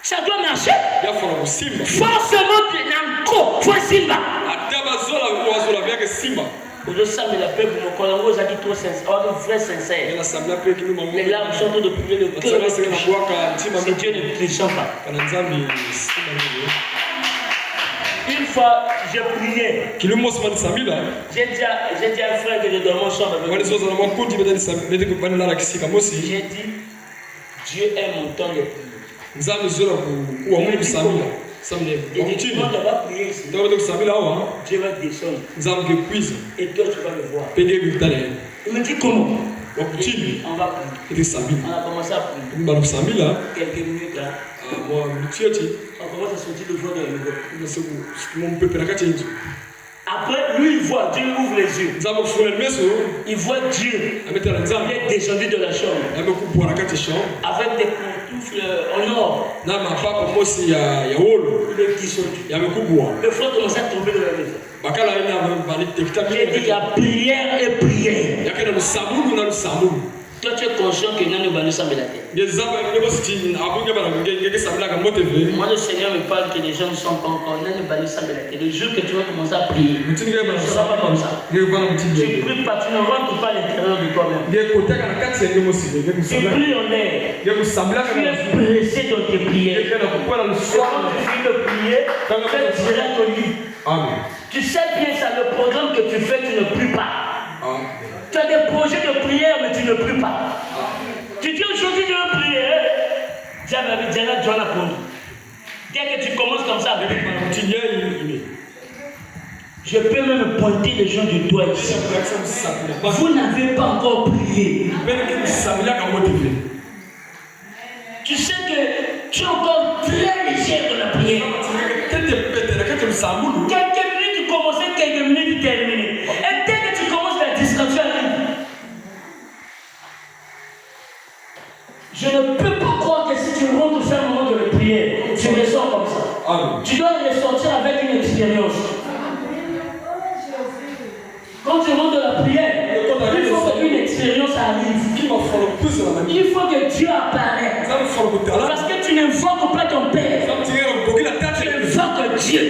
ça doit marcher. Forcément, faut Simba. Je sens la paix pour mon collègue, j'ai dit trop sincère, vrai sincère. Les larmes sont de prier le cœur. C'est Dieu ne trichant pas. Une fois, j'ai prié. J'ai dit à un frère que je dormais en chambre. J'ai dit, Dieu aime mon temps de prier. Et dit, quand on va prier ici, Dieu va descendre. Et toi, tu vas le voir. Il me dit comment? On va prier. On a commencé à prier. Quelques minutes là. On commence à sortir le voix de la maison. Après, lui, il voit, Dieu ouvre les yeux. Il voit Dieu. Il est descendu de la chambre. Avec des pantoufles en or. Il est descendu. Le frère commence à tomber de la maison. J'ai dit, il y a prière et prière. Toi, tu es conscient que nous ne va nous sembler la terre. Moi, le Seigneur me parle que les gens ne sont pas encore. Nous ne va nous sembler la terre. Le jour que tu vas commencer à prier, tu ne seras pas comme ça. Tu pries pas, tu ne rentres pas à l'intérieur de toi-même. Tu pries en l'air. Tu es pressé dans tes prières. Quand tu finis de prier, tu seras ton lit. Tu sais bien ça, le programme que tu fais, tu ne pries pas. Tu as des projets de prière, mais tu ne pries pas. Tu dis aujourd'hui, je veux prier. Dès que tu commences comme ça, je peux même pointer les gens du doigt ici. Vous n'avez pas encore prié. Tu sais que tu es encore très léger dans la prière. Quelques minutes, tu commences, quelques minutes, tu termines. Et dès que tu commences, la distraction arrive. Je ne peux pas croire que si tu rentres sur un moment de la prière, tu ressors comme ça. Tu dois ressortir avec une expérience. Quand tu rentres de la prière, il faut qu'une expérience arrive. Il faut que Dieu apparaisse. Parce que tu n'invoques pas ton Père. Tu invoques Dieu.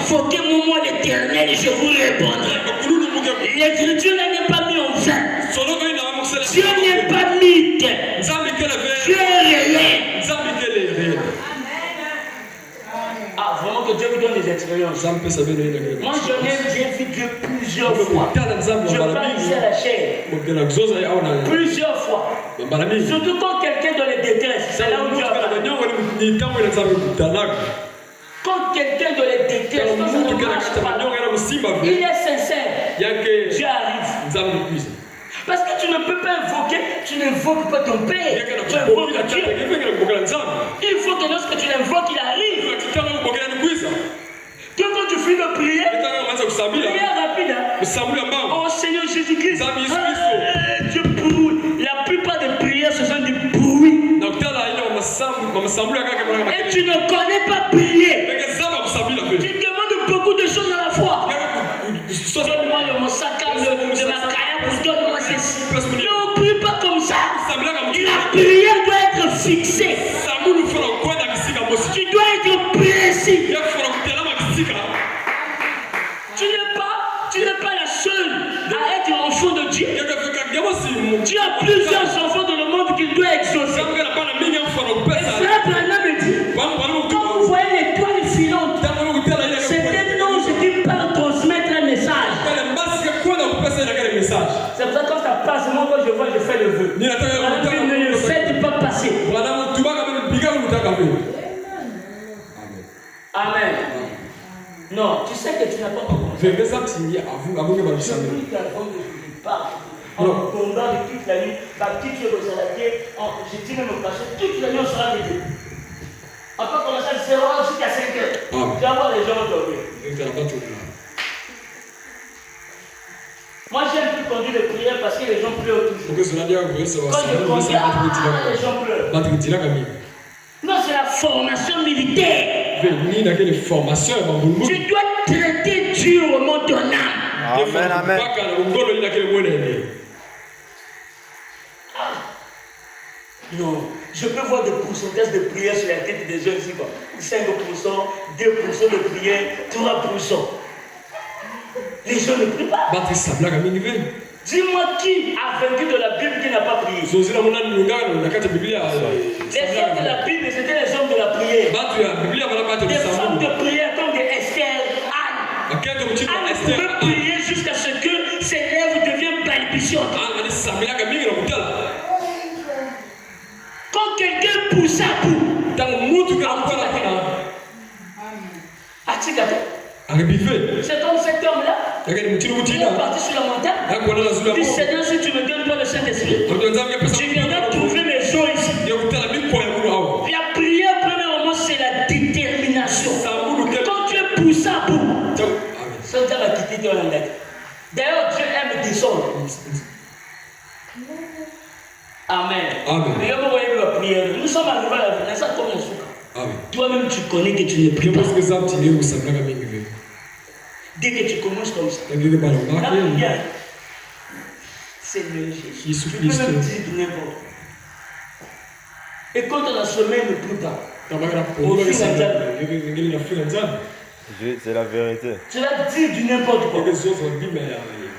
Invoquez-moi l'éternel, je vous répondrai. L'écriture n'est pas mise en vain. Dieu n'est pas mythe. Dieu est réel. Ah, vraiment que Dieu vous donne des expériences. Moi, j'ai vu Dieu plusieurs fois. Je parle ici à la chair. Plusieurs fois. Surtout quand quelqu'un dans les détresse. C'est là où Dieu apparaît. Quand quelqu'un dans les détresse, il est sincère. Dieu arrive. Parce que tu ne peux pas invoquer, tu n'invoques pas ton Père. Tu invoques Dieu. Il faut que lorsque tu l'invoques, il arrive. Prière rapide. Oh Seigneur Jésus-Christ. Dieu bruit. La plupart des prières, ce sont des bruits. Et tu ne connais pas prier. Tu demandes beaucoup de choses à la fois. Donne-moi le massacre de ma carrière, donne-moi ceci. Ne prie pas comme ça. La prière doit être fixée. Tu dois être précis. Tu n'es pas la seule à être enfant de Dieu. Tu as plusieurs enfants dans le monde qu'il doit exaucer. Et cela Branham dit, quand vous voyez l'étoile filante, c'est un ange qui part transmettre un message. C'est pour ça que quand ça passe, moi quand je vois, je fais le vœu. Ne le faites pas passer. Amen. Non, tu sais que tu n'as pas compris. Je prie qu'avant que je parte, en tombant de toute la nuit, ma petite fille au saladier, je dis même au cachet, toute la nuit on sera midi. On peut commencer à 0h jusqu'à 5h. Tu vas voir les gens dormir. Moi j'aime plus conduire les prières parce que les gens pleurent toujours. Quand je conduis, les gens pleurent. Non, c'est la formation militaire. Tu dois traiter Dieu au nom de ton âme. Amen, amen. Non, je peux voir des pourcentages de prières sur la tête des jeunes ici. 5%, 2% de prières, 3%. Les gens ne prient pas. Dis-moi qui a vaincu de la Bible qui n'a pas prié. Les hommes de la Bible, c'était les hommes de la prière. Des femmes de prière comme des Esther, Anne. Anne peut prier jusqu'à ce que ses lèvres deviennent balbutiantes. Quand quelqu'un pousse à bout, c'est comme cet homme-là. Il est parti sur la montagne. Il dit Seigneur, si tu me donnes pas le Saint-Esprit, tu viendras trouver mes os ici. La prière, premièrement, c'est la détermination. Quand tu es poussé à bout, ça va quitter ton langage. D'ailleurs, Dieu aime descendre. Amen. Mais vous voyez la prière. Nous sommes arrivés à la vie. Ça comme un souk. Toi-même, tu connais que tu ne pries pas. Dès que tu commences comme ça, la prière, c'est le Jésus. Tu peux même dire n'importe quoi. Et quand on a semé le plus bas, C'est la vérité. tu vas dire du n'importe quoi.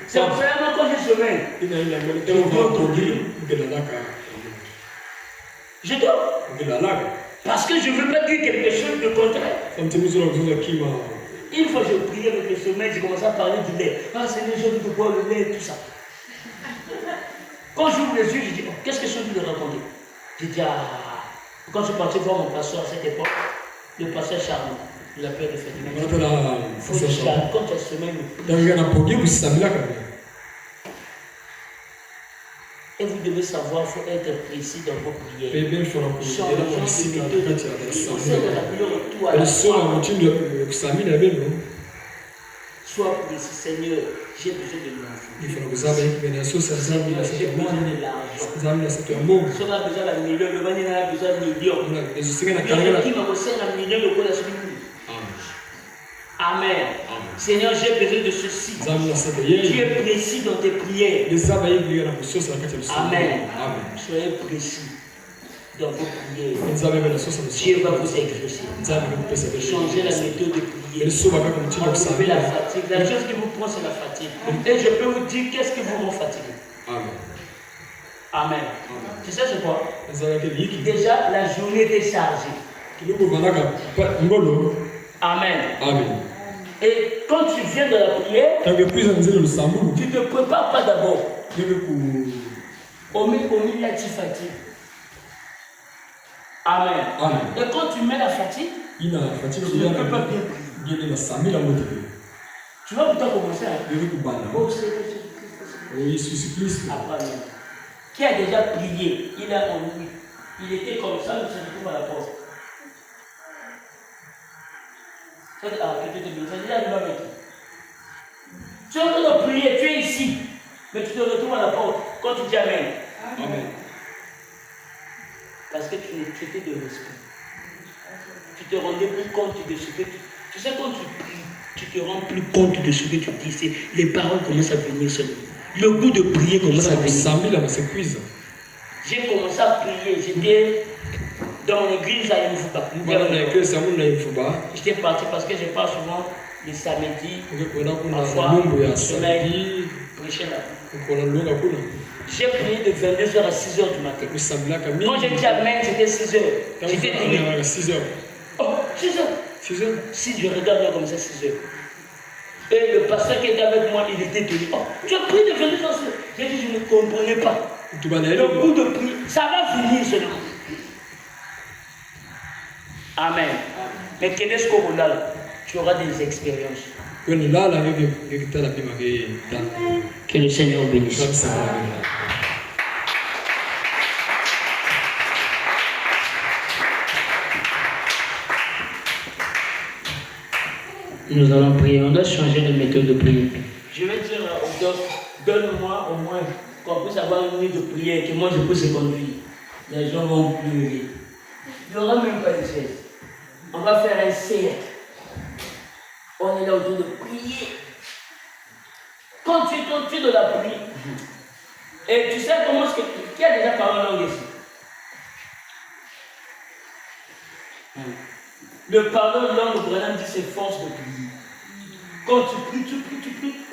C'est vraiment quand j'ai semé. Je dors. Parce que je ne veux pas dire quelque chose de contraire. Une fois je priais avec le sommeil, j'ai commencé à parler du lait. Ah Seigneur, j'ai envie de boire le lait et tout ça. Quand j'ouvre les yeux, je dis, oh, qu'est-ce que je suis en train de raconter? J'ai dit, quand je suis parti voir mon pasteur à cette époque, le pasteur Charles, il a peur de faire du mal. Quand tu as semé le et vous devez savoir, il faut être précis dans vos prières. Sois précis, Seigneur, j'ai besoin de l'enfant. J'ai besoin de l'argent. Si on a besoin d'un million, le vanille a besoin d'un million. Qui m'a reçu un million de quoi Amen. Seigneur, j'ai besoin de ceci. Tu es précis dans tes prières. Amen. Soyez précis dans vos prières. Dieu va vous exaucer. Changez la méthode de prière. Enlevez la fatigue. La chose qui vous prend, c'est la fatigue. Et je peux vous dire qu'est-ce qui vous rend fatigué. Amen. Tu sais c'est quoi? Déjà, la journée était chargée. Amen. Et quand tu viens de la prière, tu ne te prépares pas d'abord. Au milieu, tu fatigues. Amen. Et quand tu mets la fatigue, tu ne peux pas bien prier. Tu vas plutôt commencer à prier. Qui a déjà prié, il a ennuyé. Il était comme ça, il se retrouve à la porte. Tu es en train de prier, tu es ici, mais tu te retrouves à la porte quand tu dis Amen. Amen. Parce que tu es traité de respect. Tu te rendais plus compte de ce que tu sais, quand tu pries, tu te rends plus compte de ce que tu dis. Les paroles commencent à venir seulement. Le goût de prier commence à venir. J'ai commencé à prier. J'étais dans mon église à Yamfouba. J'étais parti parce que je pars souvent les samedis. Parfois, semaine, prêcher là. J'ai prié de 22h à 6h du matin. Quand j'ai dit Amen, c'était 6h. J'étais dîné. 6h. Oh, 6h. Si je regarde comme ça, 6h. Et le pasteur qui était avec moi, il était tenu. Oh, tu as prié de 22h à 6h. J'ai dit, je ne comprenais pas. Le coup de prière, ça va venir seulement. Amen. Mais qu'est-ce qu'on a là? Tu auras des expériences. Que le Seigneur bénisse. Nous allons prier. On doit changer de méthode de prière. Je vais dire au doc, donne-moi au moins qu'on puisse avoir une minute de prière, que moi je puisse conduire. Les gens vont pleurer. Il n'y aura même pas de cesse. On va faire un cercle. On est là autour de prier. Quand tu es de la prière, et tu sais comment est-ce que qui a déjà parlé en langue ici? Le pardon de langue, Branham dit c'est force de prier. Quand tu pries.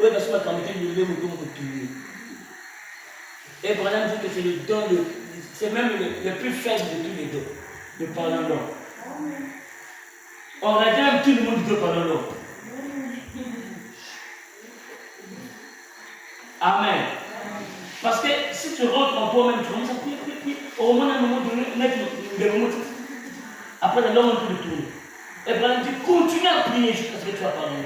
Oui, parce que ma caméra, il est prier. Et Branham dit que c'est le don, c'est même le plus faible de tous les dons, le pardon de langue. On a déjà tout le monde de pardon de langue. Amen. Parce que si tu rentres en toi-même, tu commences à prier. Au moins, à un moment donné, des moments. Après, la langue, on peut le tourner. Et Branham dit continue à prier jusqu'à ce que tu vas parler.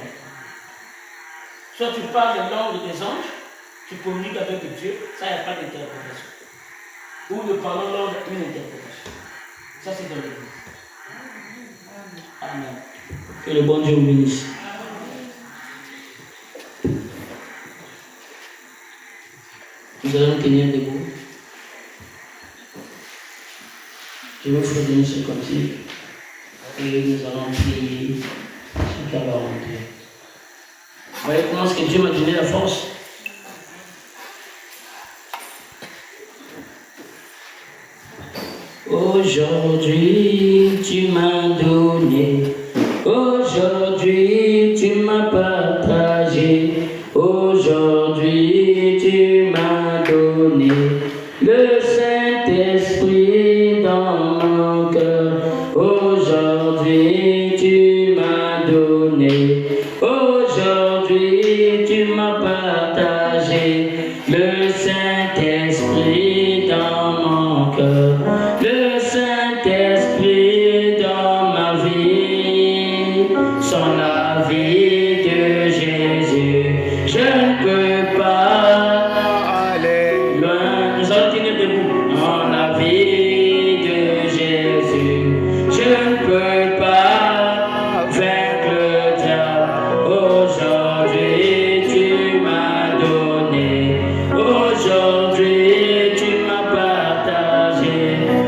Soit tu parles la langue des anges, tu communiques avec Dieu, ça, il n'y a pas d'interprétation. Ou de parler en langue, une interprétation. Ça, c'est dans l'église. Amen. Que le bon Dieu vous bénisse. Nous allons tenir debout. Je vais vous donner ce côté. Et nous allons prier jusqu'à la rentrée. Vous voyez comment est-ce que Dieu m'a donné la force? Aujourd'hui, tu m'as donné. Aujourd'hui, tu m'as partagé. Aujourd'hui, tu m'as donné le Saint-Esprit dans mon cœur. Aujourd'hui, tu m'as donné. Aujourd'hui, tu m'as partagé le Saint-Esprit dans mon cœur. Le Saint-Esprit dans ma vie. Sans la vie de Jésus, je ne peux pas aller loin. Nous allons tenir debout. Dans la vie de Jésus, je ne peux pas vaincre le diable. Aujourd'hui, tu m'as donné. Aujourd'hui, tu m'as partagé.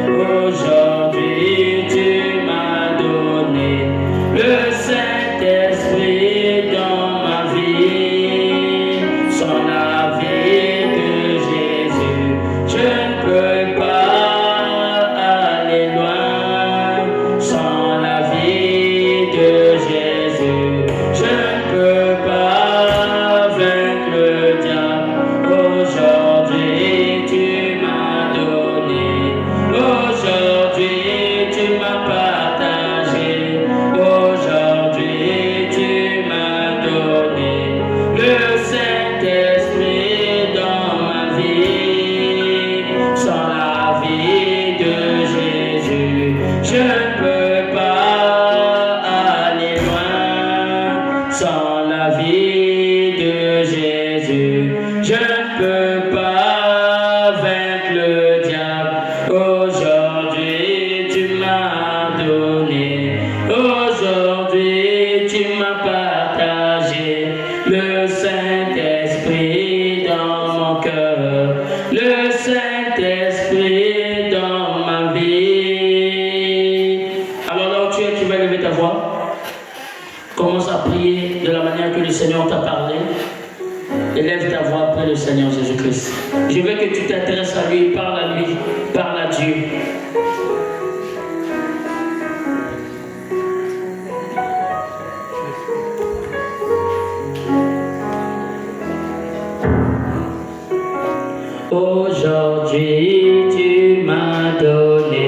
Aujourd'hui, tu m'as donné le Saint-Esprit dans ma vie. Sans la vie de Jésus, je ne peux pas aller loin. Sans la vie de Jésus, je ne peux pas vaincre le diable. Aujourd'hui, tu m'as donné. Aujourd'hui, tu m'as partagé. Aujourd'hui, tu m'as donné le Saint-Esprit dans ma vie. Sans la vie de Jésus, je ne peux pas aller loin. Sans la vie de Jésus, je ne peux pas vaincre le diable. Aujourd'hui, tu m'as donné. Aujourd'hui, tu m'as partagé le Saint-Esprit. Commence à prier de la manière que le Seigneur t'a parlé. Élève ta voix après le Seigneur Jésus-Christ. Je veux que tu t'intéresses à lui, parle à lui, parle à Dieu. Aujourd'hui tu m'as donné,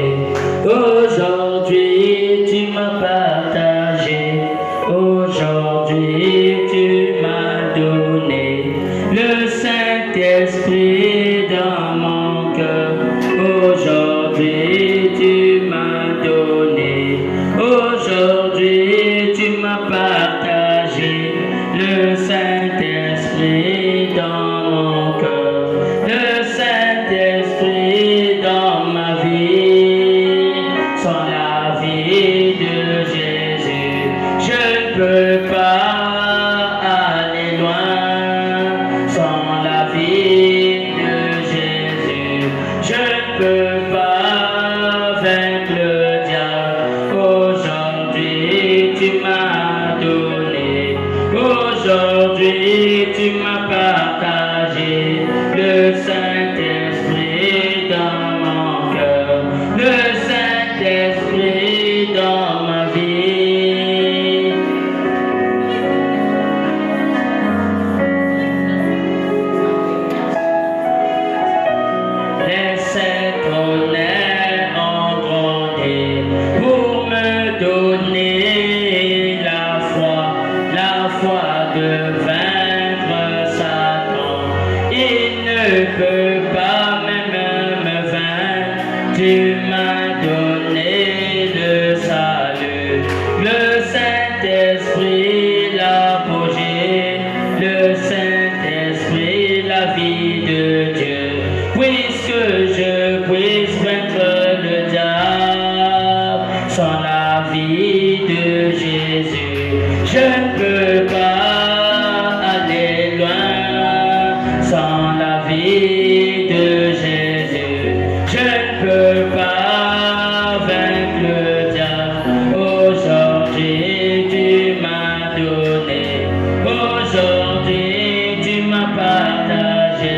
aujourd'hui tu m'as partagé, aujourd'hui tu m'as donné le Saint-Esprit dans mon cœur. Aujourd'hui tu m'as donné, aujourd'hui tu m'as partagé le Saint-Esprit dans mon cœur. Le Saint-Esprit dans ma vie, sans la vie de Jésus, je ne peux pas aller loin. Sans la vie de Jésus, je ne peux pas vaincre le diable. Aujourd'hui tu m'as donné, aujourd'hui tu m'as partagé le Saint-Esprit dans mon cœur, le Saint-Esprit dans ma vie. Laissez ton aile en gronder pour me donner la foi de vaincre Satan. Il ne peut pas même me vaincre. Tu m'as donné le salut, le Saint-Esprit, l'apogée, le Saint-Esprit, la vie de Dieu. Puisque je puisse vaincre le diable, sans la vie de Jésus, je ne peux pas aller loin. Sans la vie de Jésus, je ne peux pas vaincre le diable. Aujourd'hui tu m'as donné, aujourd'hui tu m'as partagé,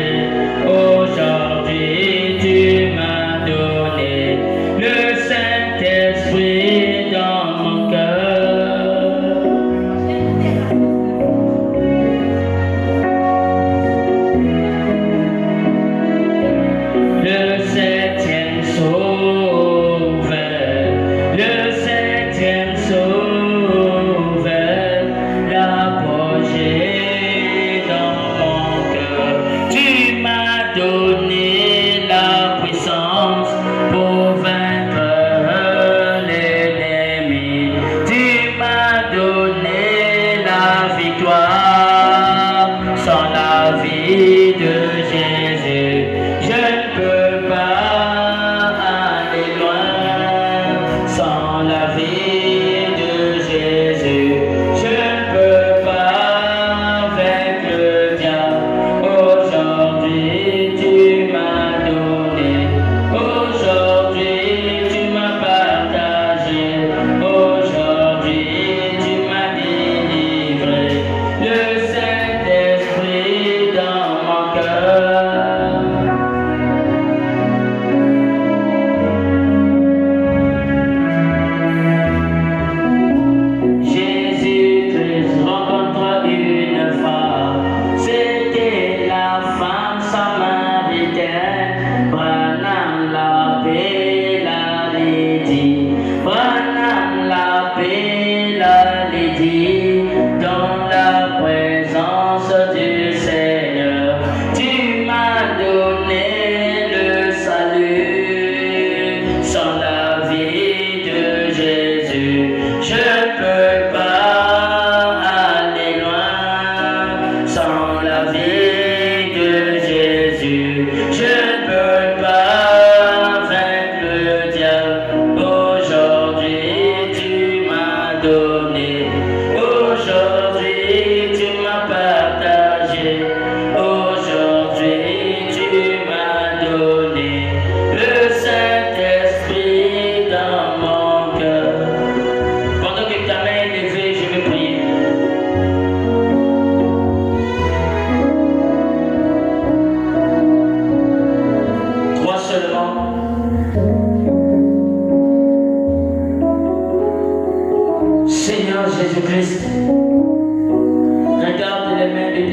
aujourd'hui tu m'as donné le Saint-Esprit dans mon cœur.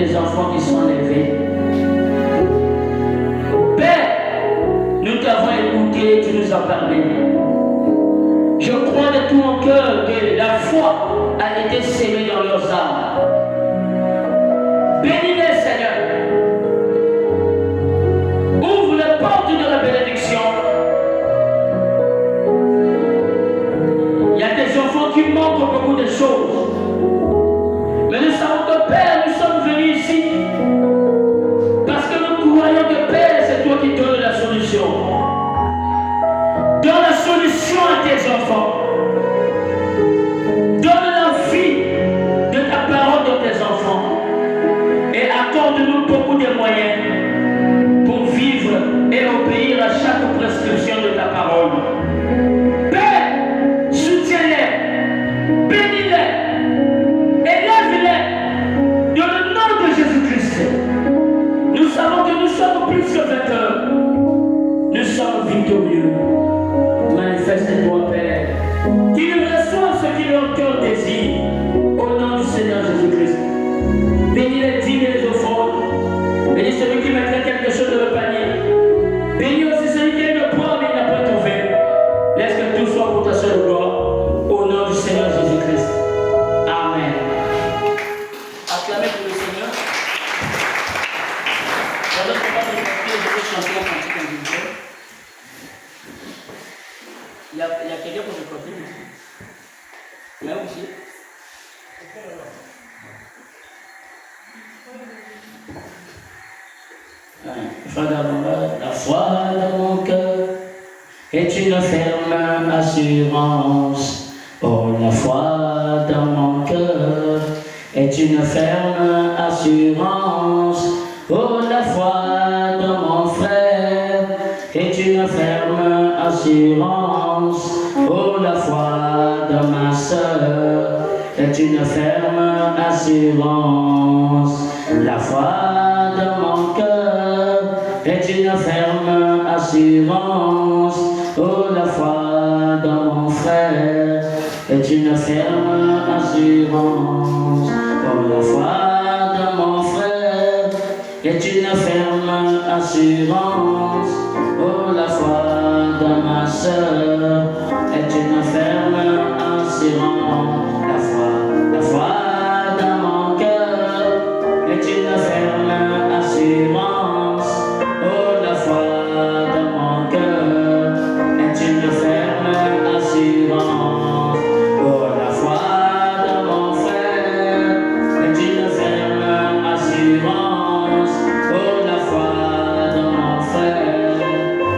des enfants qui sont élevés. Père, nous t'avons écouté, tu nous as parlé. Je crois de tout mon cœur que la foi a été sémée dans leurs âmes. Bénis-les, Seigneur. Ouvre les portes de la bénédiction. Il y a des enfants qui manquent beaucoup de choses. Mais nous savons que Père, nous sommes venus ici parce que nous croyons que Père, c'est toi qui donnes la solution. Donne la solution à tes enfants. Donne la vie de ta parole dans tes enfants. Et accorde-nous beaucoup de moyens pour vivre et obéir à chaque prescription de ta parole. Père, soutiens-les, bénis-les, élève-les dans le nom de Jésus-Christ. Nous savons que nous sommes plus que vainqueurs. Nous sommes victorieux. Manifeste-toi, Père. Qu'ils reçoivent ce que leur cœur désire. Au nom du Seigneur Jésus-Christ. Bénis les dîmes et les offrandes. Bénis celui qui mettrait quelque chose dans le panier. Bénis aussi celui qui a le poids mais il n'a pas trouvé. Laisse que tout soit pour ta seule gloire. Au nom du Seigneur Jésus-Christ. Amen. Acclamez pour le Seigneur. Pendant qu'on va répéter, je vais chanter un cantique individuel. Il y a quelqu'un pour me côté ici. Là aussi. La foi dans mon cœur est une ferme assurance. Oh, la foi dans mon cœur est une ferme assurance. Oh, la foi dans mon frère est une ferme assurance. Oh, la foi dans ma sœur est une ferme assurance. La foi dans mon cœur est une ferme assurance. Oh, la foi dans mon frère est une ferme assurance. Oh, la foi dans mon frère est une ferme assurance. Oh, la foi dans ma sœur est une ferme assurance. La foi dans mon cœur est une ferme assurance. Oh, la foi dans mon cœur est une ferme assurance. Oh, la foi dans mon frère est une ferme assurance. Oh, la foi dans mon frère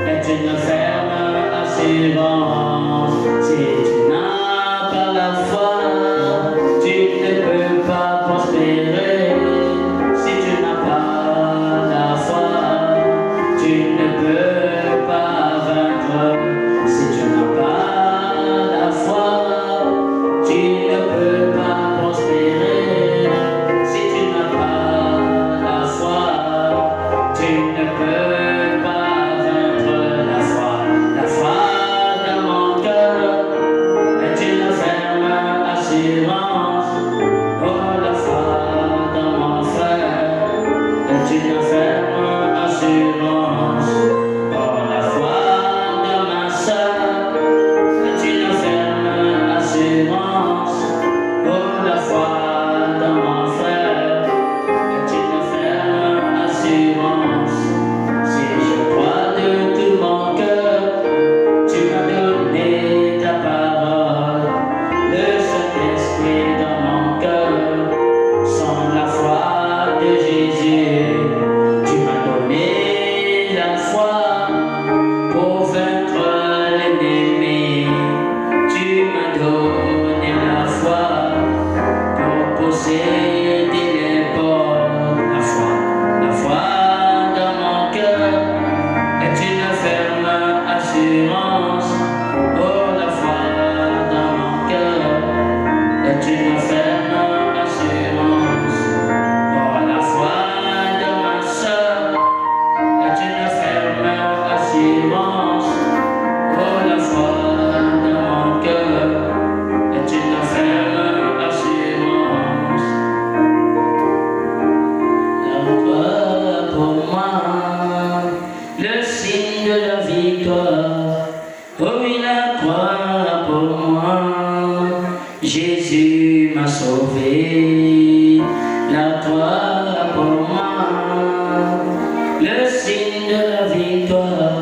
est une ferme assurance. Si tu n'as pas la foi, tu ne peux pas prospérer. Si tu n'as pas la foi, tu ne peux pas vaincre. Si tu n'as pas la foi, tu ne peux pas prospérer. Si tu n'as pas la foi, tu ne peux pas vaincre. La foi dans mon cœur est une ferme assurance. Oh, la foi dans mon frère est une ferme assurance. Oh, la foi dans ma sœur est une ferme assurance. Oh, la foi dans mon frère est une ferme assurance. Si je crois de tout mon cœur, tu m'as donné ta parole. Le Saint-Esprit dans mon cœur, sans la foi de Jésus. Tu m'as donné la foi pour vaincre l'ennemi. Tu m'as donné la foi pour posséder les bords. La foi dans mon cœur est une ferme assurance. Oh, la foi dans mon cœur est une ferme assurance. Oh, la foi dans ma sœur est une ferme assurance. Oh, la foi dans mon cœur est une ferme assurance. Jésus m'a sauvé, la croix pour moi, le signe de la victoire.